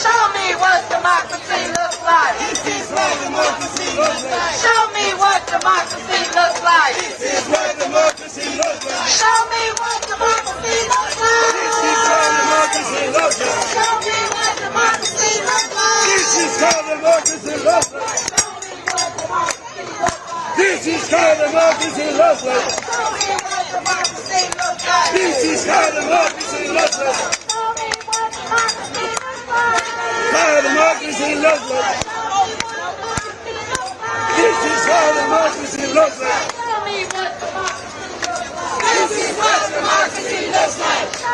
Show me what democracy looks like. Show me democracy looks like. This is how democracy looks like. This is how democracy looks like. How democracy looks like. This is how democracy looks like. This is what democracy looks like. This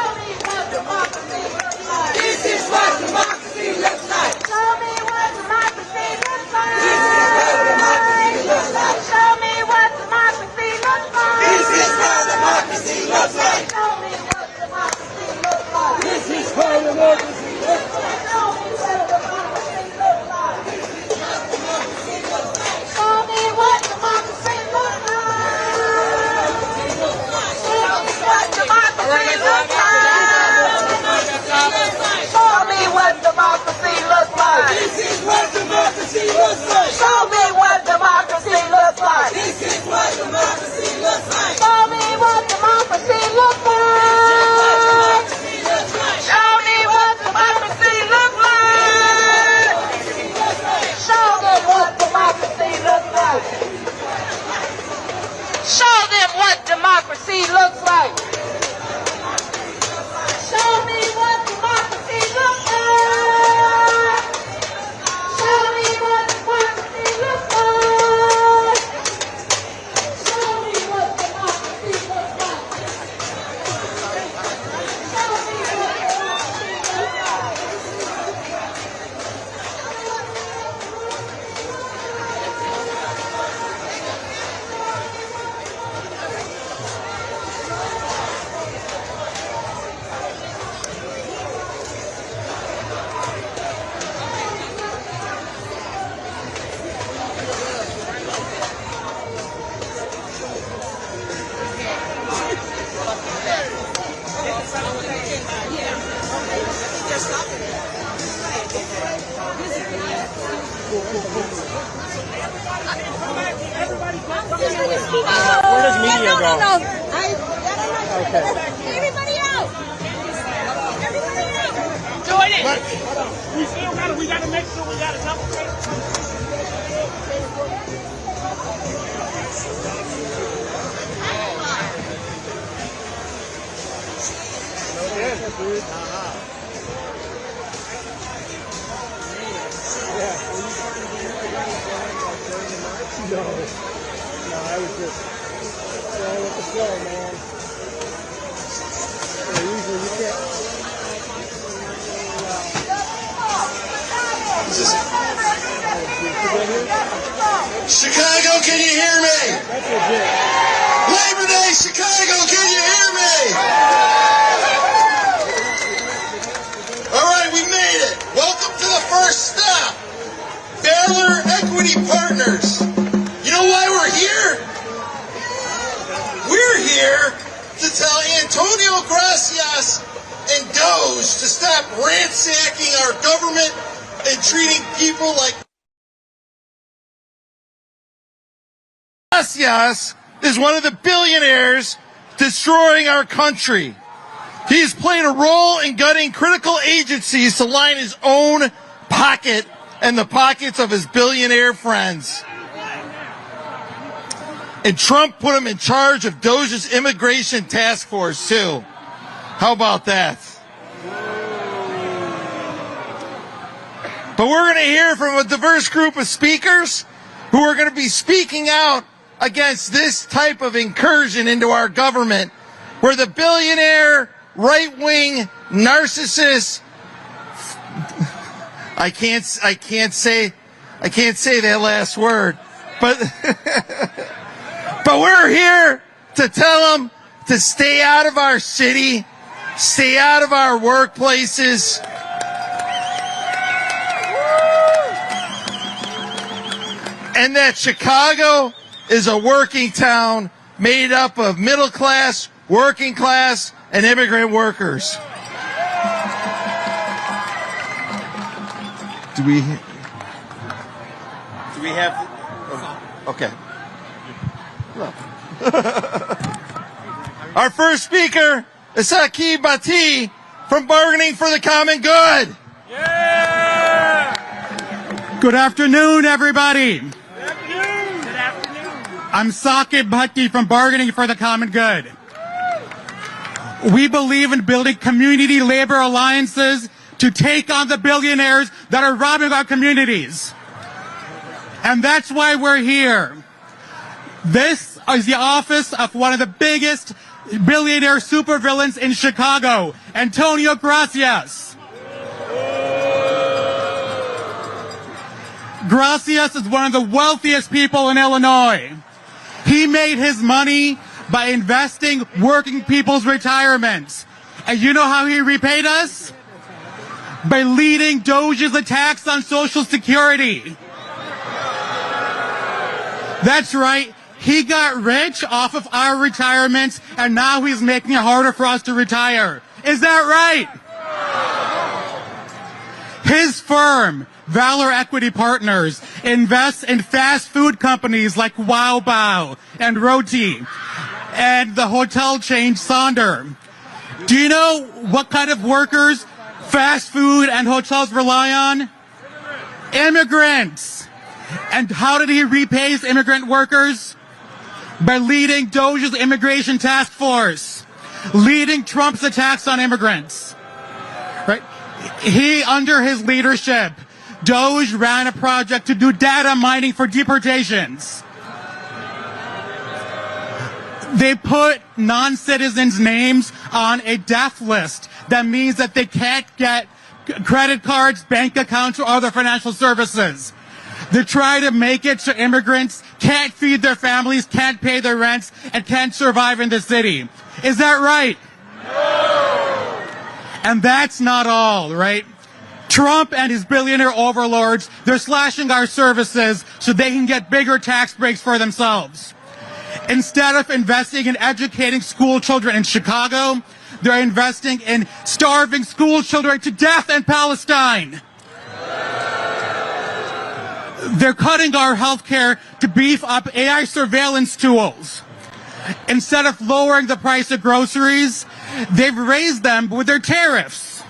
is what democracy looks like. Show me what democracy looks like. This is what democracy looks like. Show me what democracy looks like. This is what democracy looks like. Show me what democracy looks like. This is how democracy looks like. Show me what democracy looks like. Show me what democracy looks like. This is what democracy looks like. Show me what democracy looks like. This is what democracy looks like. Show me what democracy looks like. Show me what democracy looks like. Show them what democracy looks like. Show them what democracy looks like. Show me what democracy looks like. Show me what democracy looks like. Show me what democracy looks like. Show me what democracy looks like. Where does media go? Okay. Everybody out! Everybody out! Join it! We gotta make sure we got a double take. No, I was just going with the flow, man. Usually you can't. Chicago, can you hear me? That's legit. Labor Day, Chicago, can you hear me? All right, we made it. Welcome to the first stop. Valor Equity Partners. You know why we're here? We're here to tell Antonio Gracias and Doge to stop ransacking our government and treating people like Gracias is one of the billionaires destroying our country. He's played a role in gutting critical agencies to line his own pocket and the pockets of his billionaire friends. And Trump put him in charge of Doge's immigration task force, too. How about that? But we're going to hear from a diverse group of speakers who are going to be speaking out against this type of incursion into our government, where the billionaire, right-wing, narcissist, I can't say that last word, but but we're here to tell them to stay out of our city, stay out of our workplaces. And that Chicago is a working town made up of middle class, working class, and immigrant workers. Do we have? Okay. Our first speaker is Saqib Bhatti from Bargaining for the Common Good. Yeah! Good afternoon, everybody. Good afternoon. I'm Sakib Bhatti from Bargaining for the Common Good. We believe in building community labor alliances to take on the billionaires that are robbing our communities. And that's why we're here. This is the office of one of the biggest billionaire supervillains in Chicago, Antonio Gracias. Gracias is one of the wealthiest people in Illinois. He made his money by investing working people's retirements. And you know how he repaid us? By leading Doge's attacks on Social Security. That's right. He got rich off of our retirements, and now he's making it harder for us to retire. Is that right? His firm, Valor Equity Partners, invests in fast food companies like Wow Bao and Roti and the hotel chain Sonder. Do you know what kind of workers fast food and hotels rely on? Immigrants. And how did he repay his immigrant workers? By leading Doge's immigration task force, leading Trump's attacks on immigrants. Right? He, under his leadership, Doge ran a project to do data mining for deportations. They put non-citizens' names on a death list. That means that they can't get credit cards, bank accounts, or other financial services. They try to make it so immigrants can't feed their families, can't pay their rents, and can't survive in the city. Is that right? No! And that's not all, right? Trump and his billionaire overlords, they're slashing our services so they can get bigger tax breaks for themselves. Instead of investing in educating school children in Chicago, they're investing in starving school children to death in Palestine. They're cutting our health care to beef up AI surveillance tools. Instead of lowering the price of groceries, they've raised them with their tariffs.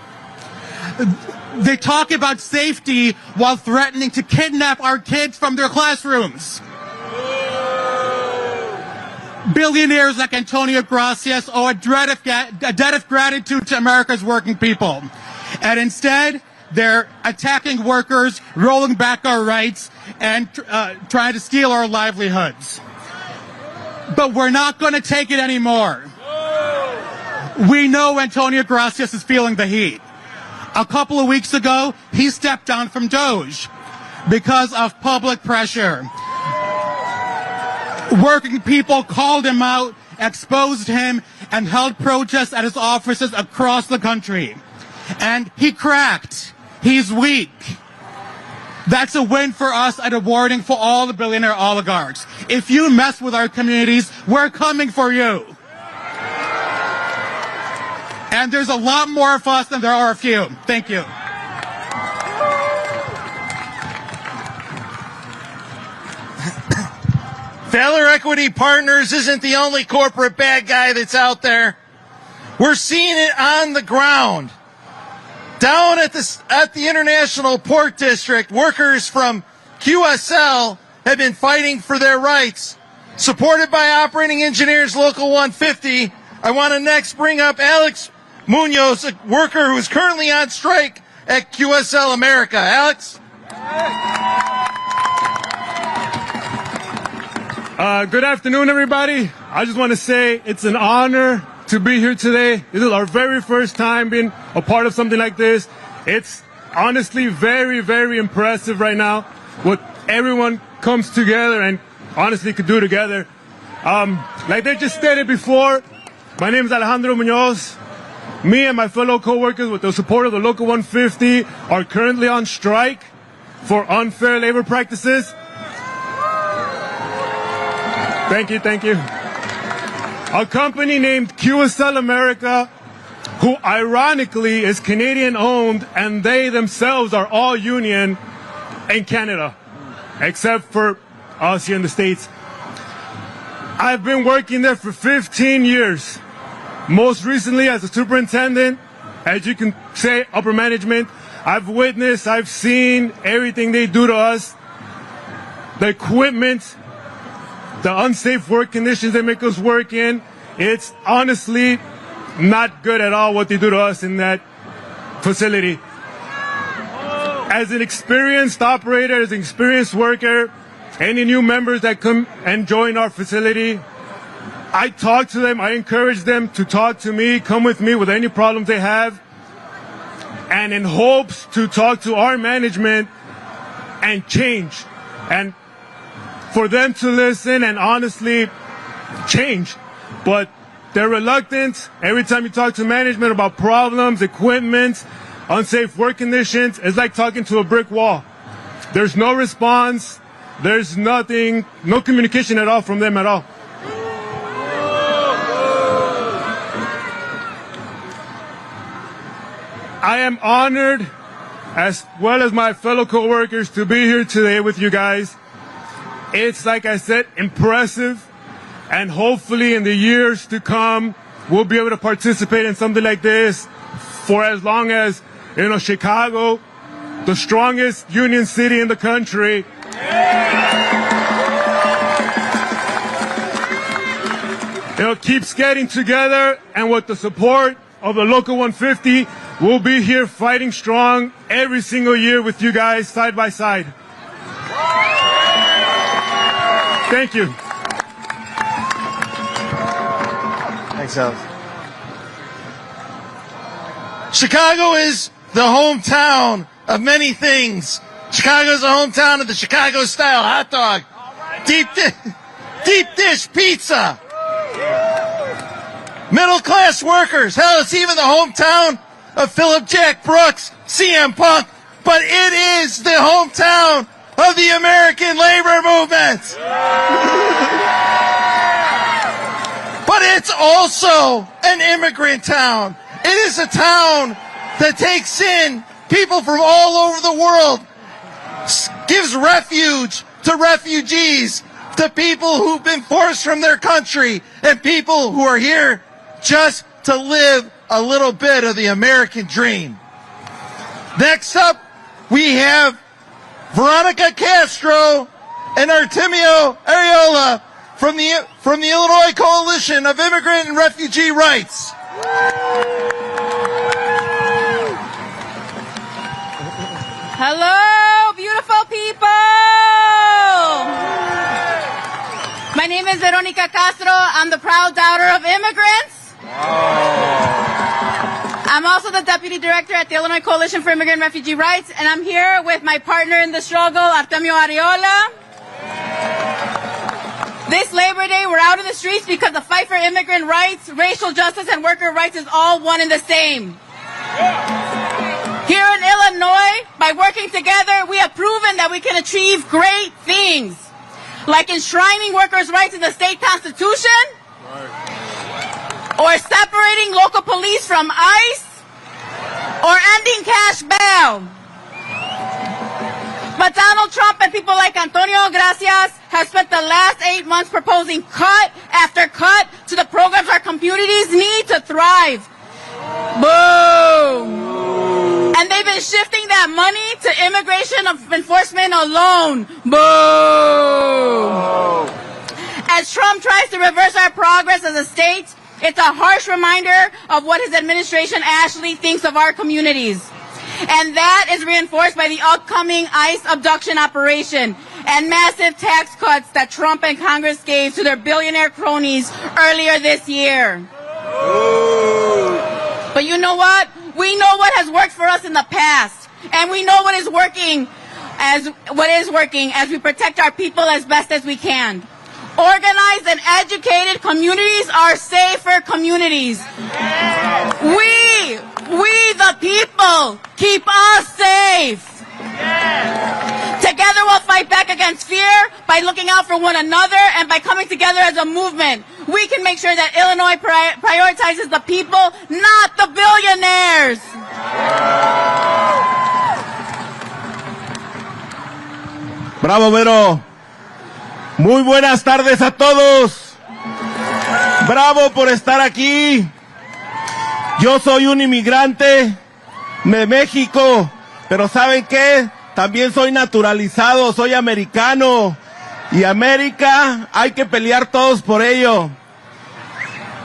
They talk about safety while threatening to kidnap our kids from their classrooms. Billionaires like Antonio Gracias owe a debt of gratitude to America's working people. And instead, they're attacking workers, rolling back our rights, and trying to steal our livelihoods. But we're not going to take it anymore. We know Antonio Gracias is feeling the heat. A couple of weeks ago, he stepped down from Doge because of public pressure. Working people called him out, exposed him, and held protests at his offices across the country. And he cracked. He's weak. That's a win for us and a warning for all the billionaire oligarchs. If you mess with our communities, we're coming for you. And there's a lot more of us than there are a few. Thank you. Valor Equity Partners isn't the only corporate bad guy that's out there. We're seeing it on the ground. Down at the International Port District, workers from QSL have been fighting for their rights. Supported by Operating Engineers Local 150, I want to next bring up Alex Munoz, a worker who is currently on strike at QSL America. Alex? Good afternoon, everybody. I just want to say it's an honor to be here today. This is our very first time being a part of something like this. It's honestly very, very impressive right now what everyone comes together and honestly could do together. Like they just stated before, my name is Alejandro Munoz. Me and my fellow co-workers with the support of the Local 150 are currently on strike for unfair labor practices. Thank you, thank you. A company named QSL America, who ironically is Canadian owned, and they themselves are all union in Canada, except for us here in the States. I've been working there for 15 years. Most recently as a superintendent, as you can say, upper management. I've witnessed, I've seen everything they do to us. The equipment, the unsafe work conditions they make us work in. It's honestly not good at all what they do to us in that facility. As an experienced operator, as an experienced worker, any new members that come and join our facility, I talk to them, I encourage them to talk to me, come with me with any problems they have, and in hopes to talk to our management and change, and for them to listen and honestly change. But they're reluctant. Every time you talk to management about problems, equipment, unsafe work conditions, it's like talking to a brick wall. There's no response. There's nothing, no communication at all from them at all. I am honored, as well as my fellow co-workers, to be here today with you guys. It's, like I said, impressive, and hopefully in the years to come, we'll be able to participate in something like this for as long as, Chicago, the strongest union city in the country, keeps getting together, and with the support of the Local 150, we'll be here fighting strong every single year with you guys side by side. Thank you. Thanks, Alex. Chicago is the hometown of many things. Chicago is the hometown of the Chicago-style hot dog, deep dish pizza, middle-class workers. Hell, it's even the hometown of Philip Jack Brooks, CM Punk, but it is the hometown of the American labor movement. But it's also an immigrant town. It is a town that takes in people from all over the world, gives refuge to refugees, to people who've been forced from their country, and people who are here just to live a little bit of the American dream. Next up, we have Veronica Castro and Artemio Areola from the Illinois Coalition of Immigrant and Refugee Rights. Hello, beautiful people. My name is Veronica Castro. I'm the proud daughter of immigrants. I'm also the Deputy Director at the Illinois Coalition for Immigrant and Refugee Rights, and I'm here with my partner in the struggle, Artemio Areola. This Labor Day, we're out in the streets because the fight for immigrant rights, racial justice, and worker rights is all one and the same. Here in Illinois, by working together, we have proven that we can achieve great things, like enshrining workers' rights in the state constitution, or separating local police from ICE, or ending cash bail. But Donald Trump and people like Antonio Gracias have spent the last 8 months proposing cut after cut to the programs our communities need to thrive. Boo! And they've been shifting that money to immigration enforcement alone. Boo! As Trump tries to reverse our progress as a state, it's a harsh reminder of what his administration actually thinks of our communities. And that is reinforced by the upcoming ICE abduction operation and massive tax cuts that Trump and Congress gave to their billionaire cronies earlier this year. But you know what? We know what has worked for us in the past, and we know what is working as we protect our people as best as we can. Organized and educated communities are safer communities. We the people, keep us safe. Together we'll fight back against fear by looking out for one another and by coming together as a movement. We can make sure that Illinois prioritizes the people, not the billionaires. Bravo, Vero. Muy buenas tardes a todos. Bravo por estar aquí. Yo soy un inmigrante de México pero ¿saben qué? También soy naturalizado, soy americano. Y América, hay que pelear todos por ello.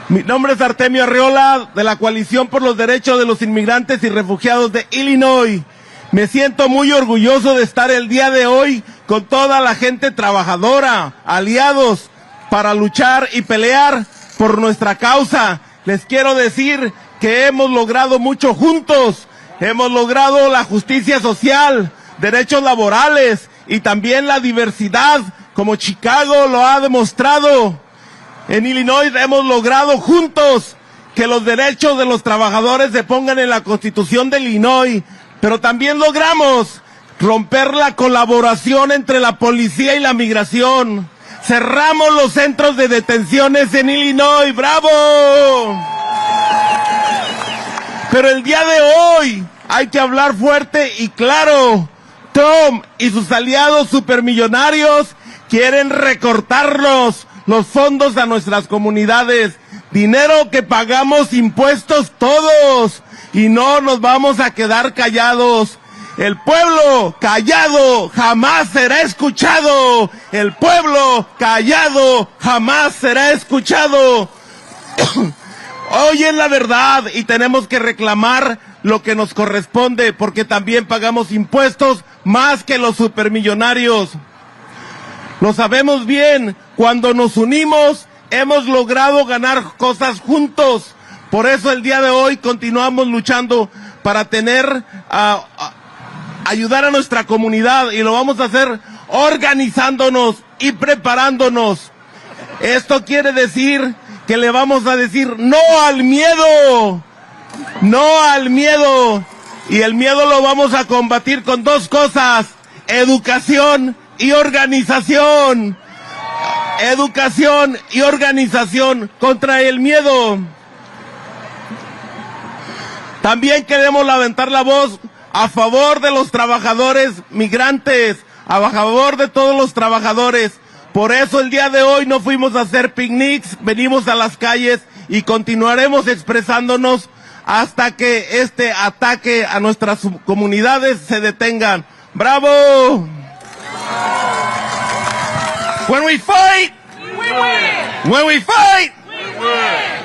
Mi nombre es Artemio Arriola, de la Coalición por los Derechos de los Inmigrantes y Refugiados de Illinois. Me siento muy orgulloso de estar el día de hoy con toda la gente trabajadora, aliados, para luchar y pelear por nuestra causa. Les quiero decir que hemos logrado mucho juntos. Hemos logrado la justicia social, derechos laborales y también la diversidad, como Chicago lo ha demostrado. En Illinois hemos logrado juntos que los derechos de los trabajadores se pongan en la Constitución de Illinois, pero también logramos romper la colaboración entre la policía y la migración. Cerramos los centros de detenciones en Illinois, ¡bravo! Pero el día de hoy hay que hablar fuerte y claro. Trump y sus aliados supermillonarios quieren recortarnos los fondos a nuestras comunidades, dinero que pagamos impuestos todos, y no nos vamos a quedar callados. El pueblo callado jamás será escuchado. El pueblo callado jamás será escuchado. Hoy es la verdad y tenemos que reclamar lo que nos corresponde, porque también pagamos impuestos más que los supermillonarios. Lo sabemos bien, cuando nos unimos hemos logrado ganar cosas juntos. Por eso el día de hoy continuamos luchando para ayudar a nuestra comunidad, y lo vamos a hacer organizándonos y preparándonos. Esto quiere decir que le vamos a decir no al miedo, no al miedo, y el miedo lo vamos a combatir con dos cosas: educación y organización. Educación y organización contra el miedo. También queremos levantar la voz a favor de los trabajadores migrantes, a favor de todos los trabajadores. Por eso el día de hoy no fuimos a hacer picnics, venimos a las calles y continuaremos expresándonos hasta que este ataque a nuestras comunidades se detengan. ¡Bravo! When we fight, we win. When we fight, we win.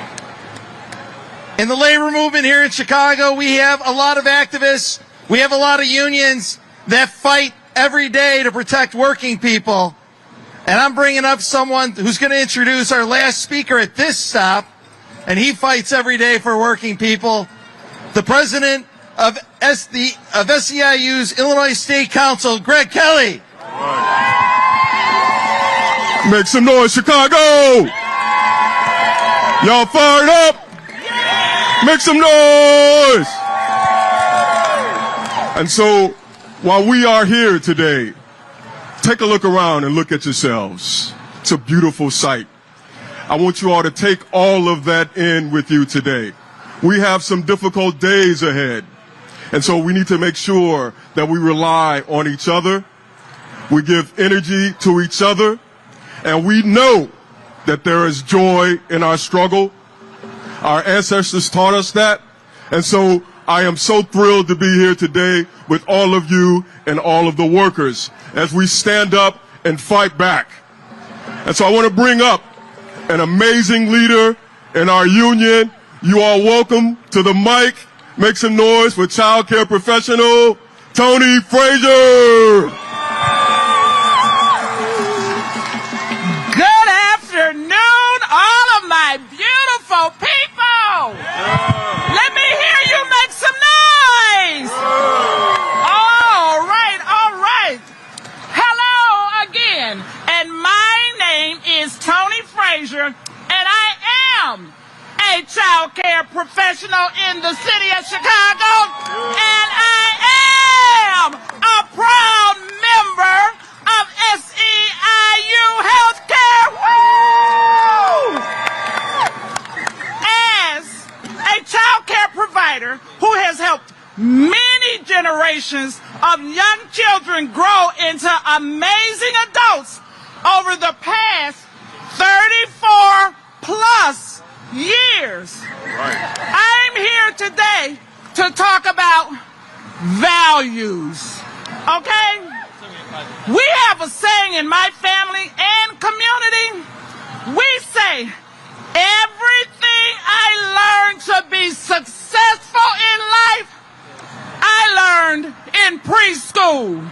In the labor movement here in Chicago, we have a lot of activists, we have a lot of unions that fight every day to protect working people. And I'm bringing up someone who's going to introduce our last speaker at this stop, and he fights every day for working people. The president of SEIU's Illinois State Council, Greg Kelly. Make some noise, Chicago! Y'all fired up? Make some noise! And so, while we are here today, take a look around and look at yourselves. It's a beautiful sight. I want you all to take all of that in with you today. We have some difficult days ahead. And so we need to make sure that we rely on each other. We give energy to each other. And we know that there is joy in our struggle. Our ancestors taught us that. And so I am so thrilled to be here today with all of you and all of the workers as we stand up and fight back. And so I want to bring up an amazing leader in our union. You are welcome to the mic. Make some noise for child care professional Tony Frazier. Good afternoon, all of my beautiful people. Let me hear you make some noise. All right, all right. Hello again, and my name is Tony Frazier, and I am a child care professional in the city of Chicago, and I am a proud member of SEIU Healthcare. Woo! As a child care provider who has helped many generations of young children grow into amazing adults over the past 34 plus years. I'm here today to talk about value. all use. Okay? We have a saying in my family and community. We say, everything I learned to be successful in life, I learned in preschool.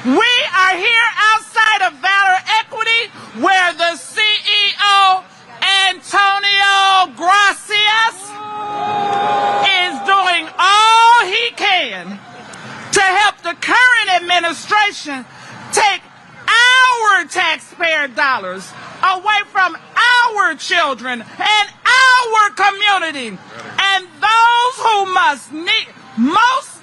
We are here outside of Valor Equity, where the CEO, Antonio Gracias, is doing all he can to help the current administration take our taxpayer dollars away from our children and our community, and those who most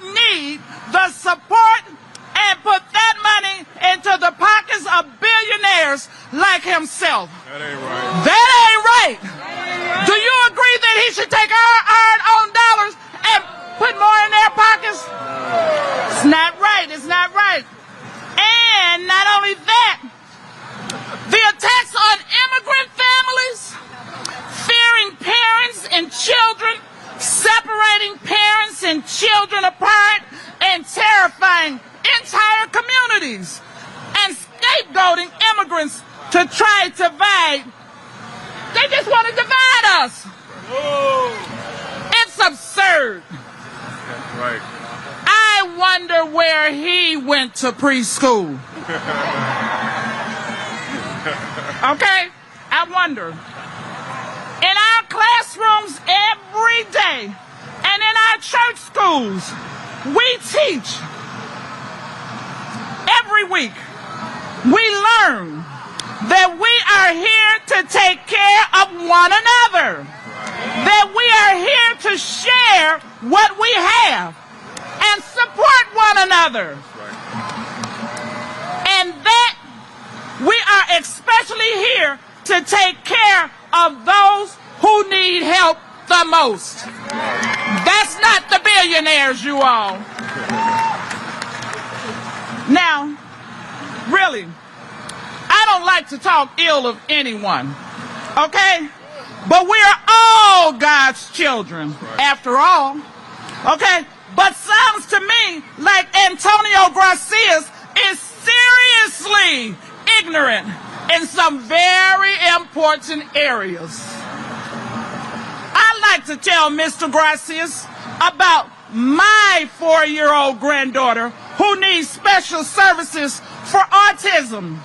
need the support, and put that money into the pockets of billionaires like himself. That ain't right. That ain't right. Do you agree that he should take our hard-earned dollars and put more in their pockets? It's not right. It's not right. And not only that, the attacks on immigrant families, fearing parents and children, separating parents and children apart, and terrifying entire communities, and scapegoating immigrants to try to divide. They just want to divide us. It's absurd. Right. I wonder where he went to preschool. Okay? I wonder. In our classrooms every day, and in our church schools, we teach. Every week, we learn that we are here to take care of one another. That we are here to share what we have and support one another. And that we are especially here to take care of those who need help the most. That's not the billionaires, you all. Now, really, I don't like to talk ill of anyone, okay? But we are all God's children, after all, okay? But sounds to me like Antonio Gracias is seriously ignorant in some very important areas. I'd like to tell Mr. Gracias about my 4-year-old granddaughter who needs special services for autism,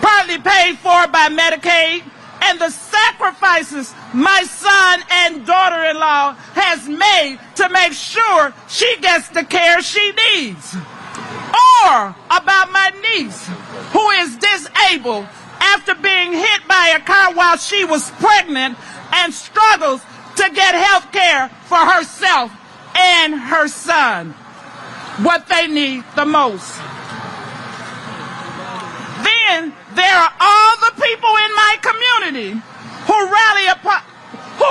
partly paid for by Medicaid, and the sacrifices my son and daughter-in-law has made to make sure she gets the care she needs. Or about my niece, who is disabled after being hit by a car while she was pregnant and struggles to get health care for herself and her son, what they need the most. Then there are all the people in my community who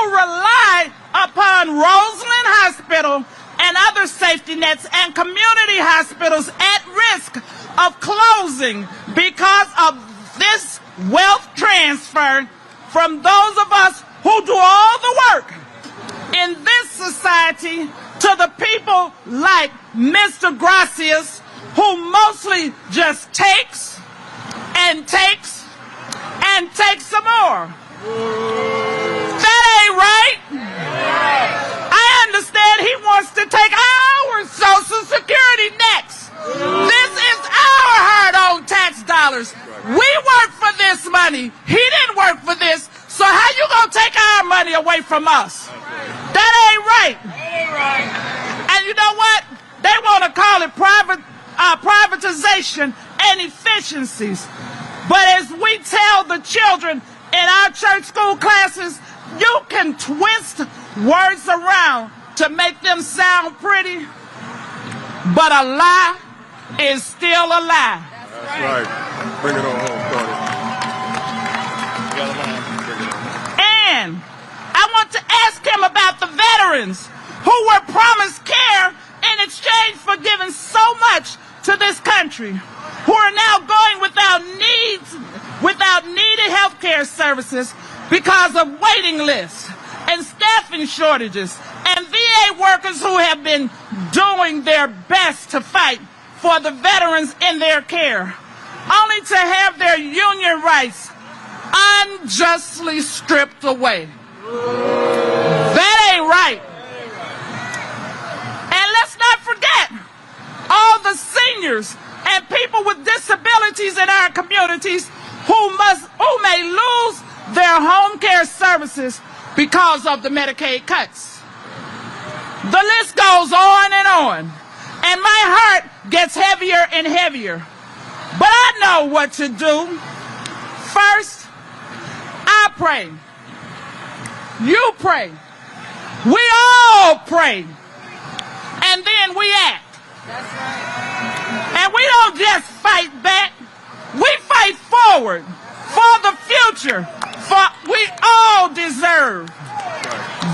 rely upon Roseland Hospital and other safety nets and community hospitals at risk of closing because of this wealth transfer from those of us who do all the work in this society to the people like Mr. Gracias, who mostly just takes and takes and takes some more. That ain't right. I understand he wants to take our Social Security next. This is our hard-earned tax dollars. We work for this money. He didn't work for this. So how you gonna take our money away from us? That ain't right. And you know what? They want to call it privatization and efficiencies. But as we tell the children in our church school classes, you can twist words around to make them sound pretty, but a lie is still a lie. That's right. Bring it on home, Carter. And I want to ask him about the veterans who were promised care in exchange for giving so much to this country, who are now going without needed health care services because of waiting lists and staffing shortages and workers who have been doing their best to fight for the veterans in their care, only to have their union rights unjustly stripped away. That ain't right. And let's not forget all the seniors and people with disabilities in our communities who may lose their home care services because of the Medicaid cuts. The list goes on, and my heart gets heavier and heavier. But I know what to do. First, I pray. You pray. We all pray. And then we act. That's right. And we don't just fight back. We fight forward for the future, for we all deserve.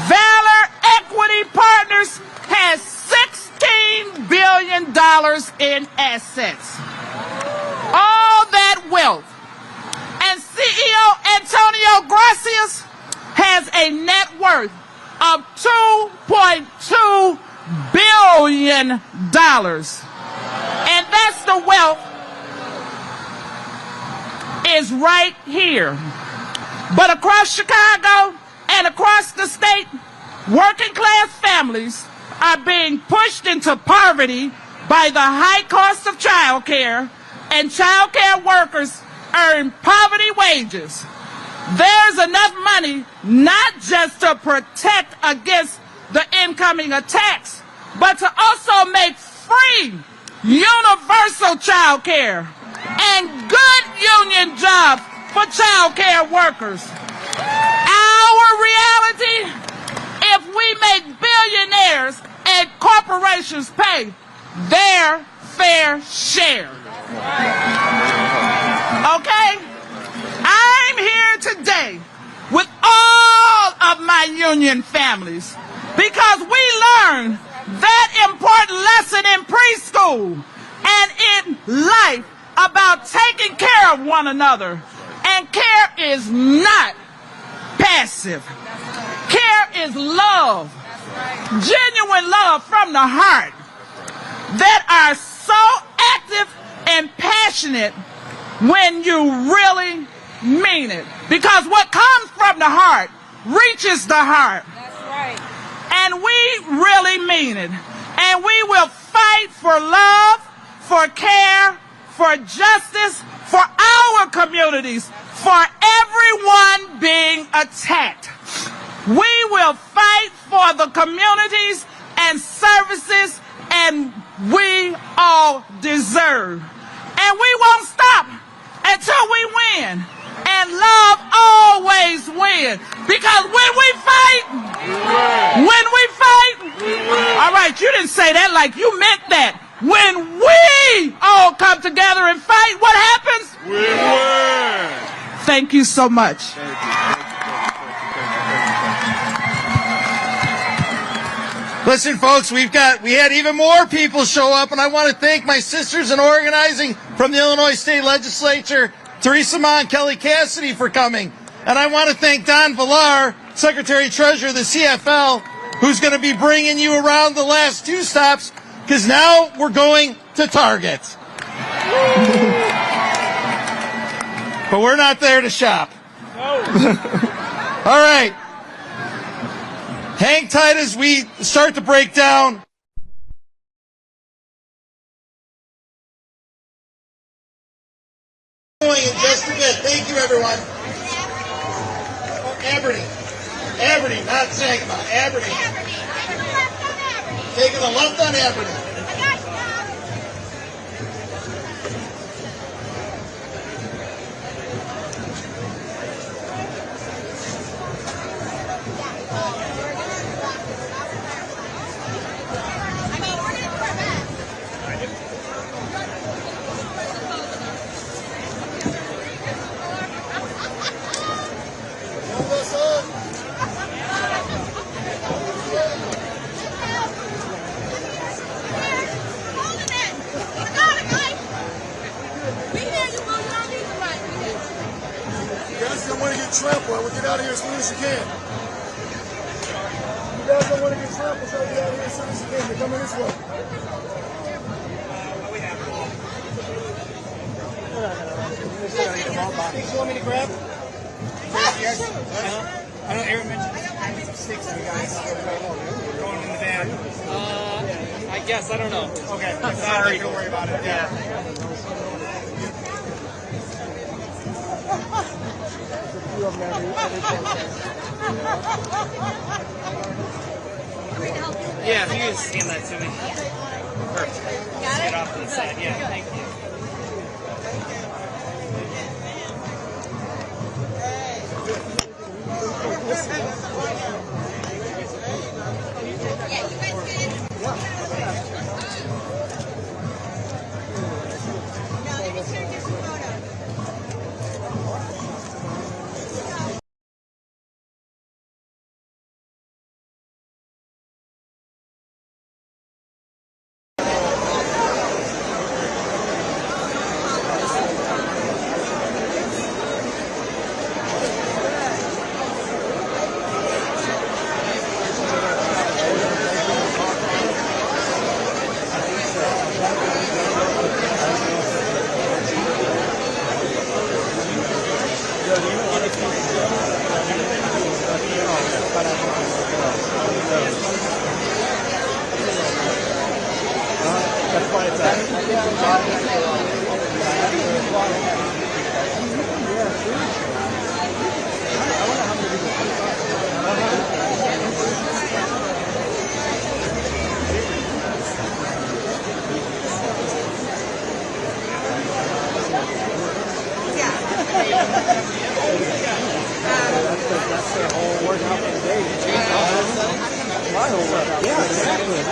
Valor Equity Partners has $16 billion in assets. All that wealth. And CEO Antonio Gracias has a net worth of $2.2 billion. And that's the wealth is right here. But across Chicago and across the state, working class families are being pushed into poverty by the high cost of child care, and child care workers earn poverty wages. There's enough money not just to protect against the incoming attacks, but to also make free universal child care and good union jobs for child care workers. Our reality, if we make billionaires and corporations pay their fair share. Okay? I'm here today with all of my union families because we learned that important lesson in preschool and in life about taking care of one another. And care is not passive. Care is love. Genuine love from the heart that are so active and passionate when you really mean it. Because what comes from the heart reaches the heart. That's right. And we really mean it. And we will fight for love, for care, for justice, for our communities, for everyone being attacked. We will fight for the communities and services and we all deserve. And we won't stop until we win. And love always wins. Because when we fight, all right, you didn't say that like you meant that. When we all come together and fight, what happens? We win. Thank you so much. Listen, folks, we had even more people show up, and I want to thank my sisters in organizing from the Illinois State Legislature, Teresa Ma and Kelly Cassidy, for coming. And I want to thank Don Villar, Secretary-Treasurer of the CFL, who's going to be bringing you around the last two stops, because now we're going to Target. But we're not there to shop. All right. Hang tight as we start to break down. In just a bit. Thank you, everyone. Aberdeen, not Saginaw. Aberdeen. Taking a left on Aberdeen. Trample. We'll get out of here as soon as you can. You guys don't want to get samples right out here as soon as you can. They're coming this way. Sticks you want me to grab? Yes. I know Aaron mentioned some sticks for you guys. Going in the van. I guess, I don't know. Okay. Sorry. Don't worry about it. Yeah. Yeah, if you can scan that to me. Perfect. Got it? Get off to the side. Yeah, thank you. Yeah, exactly.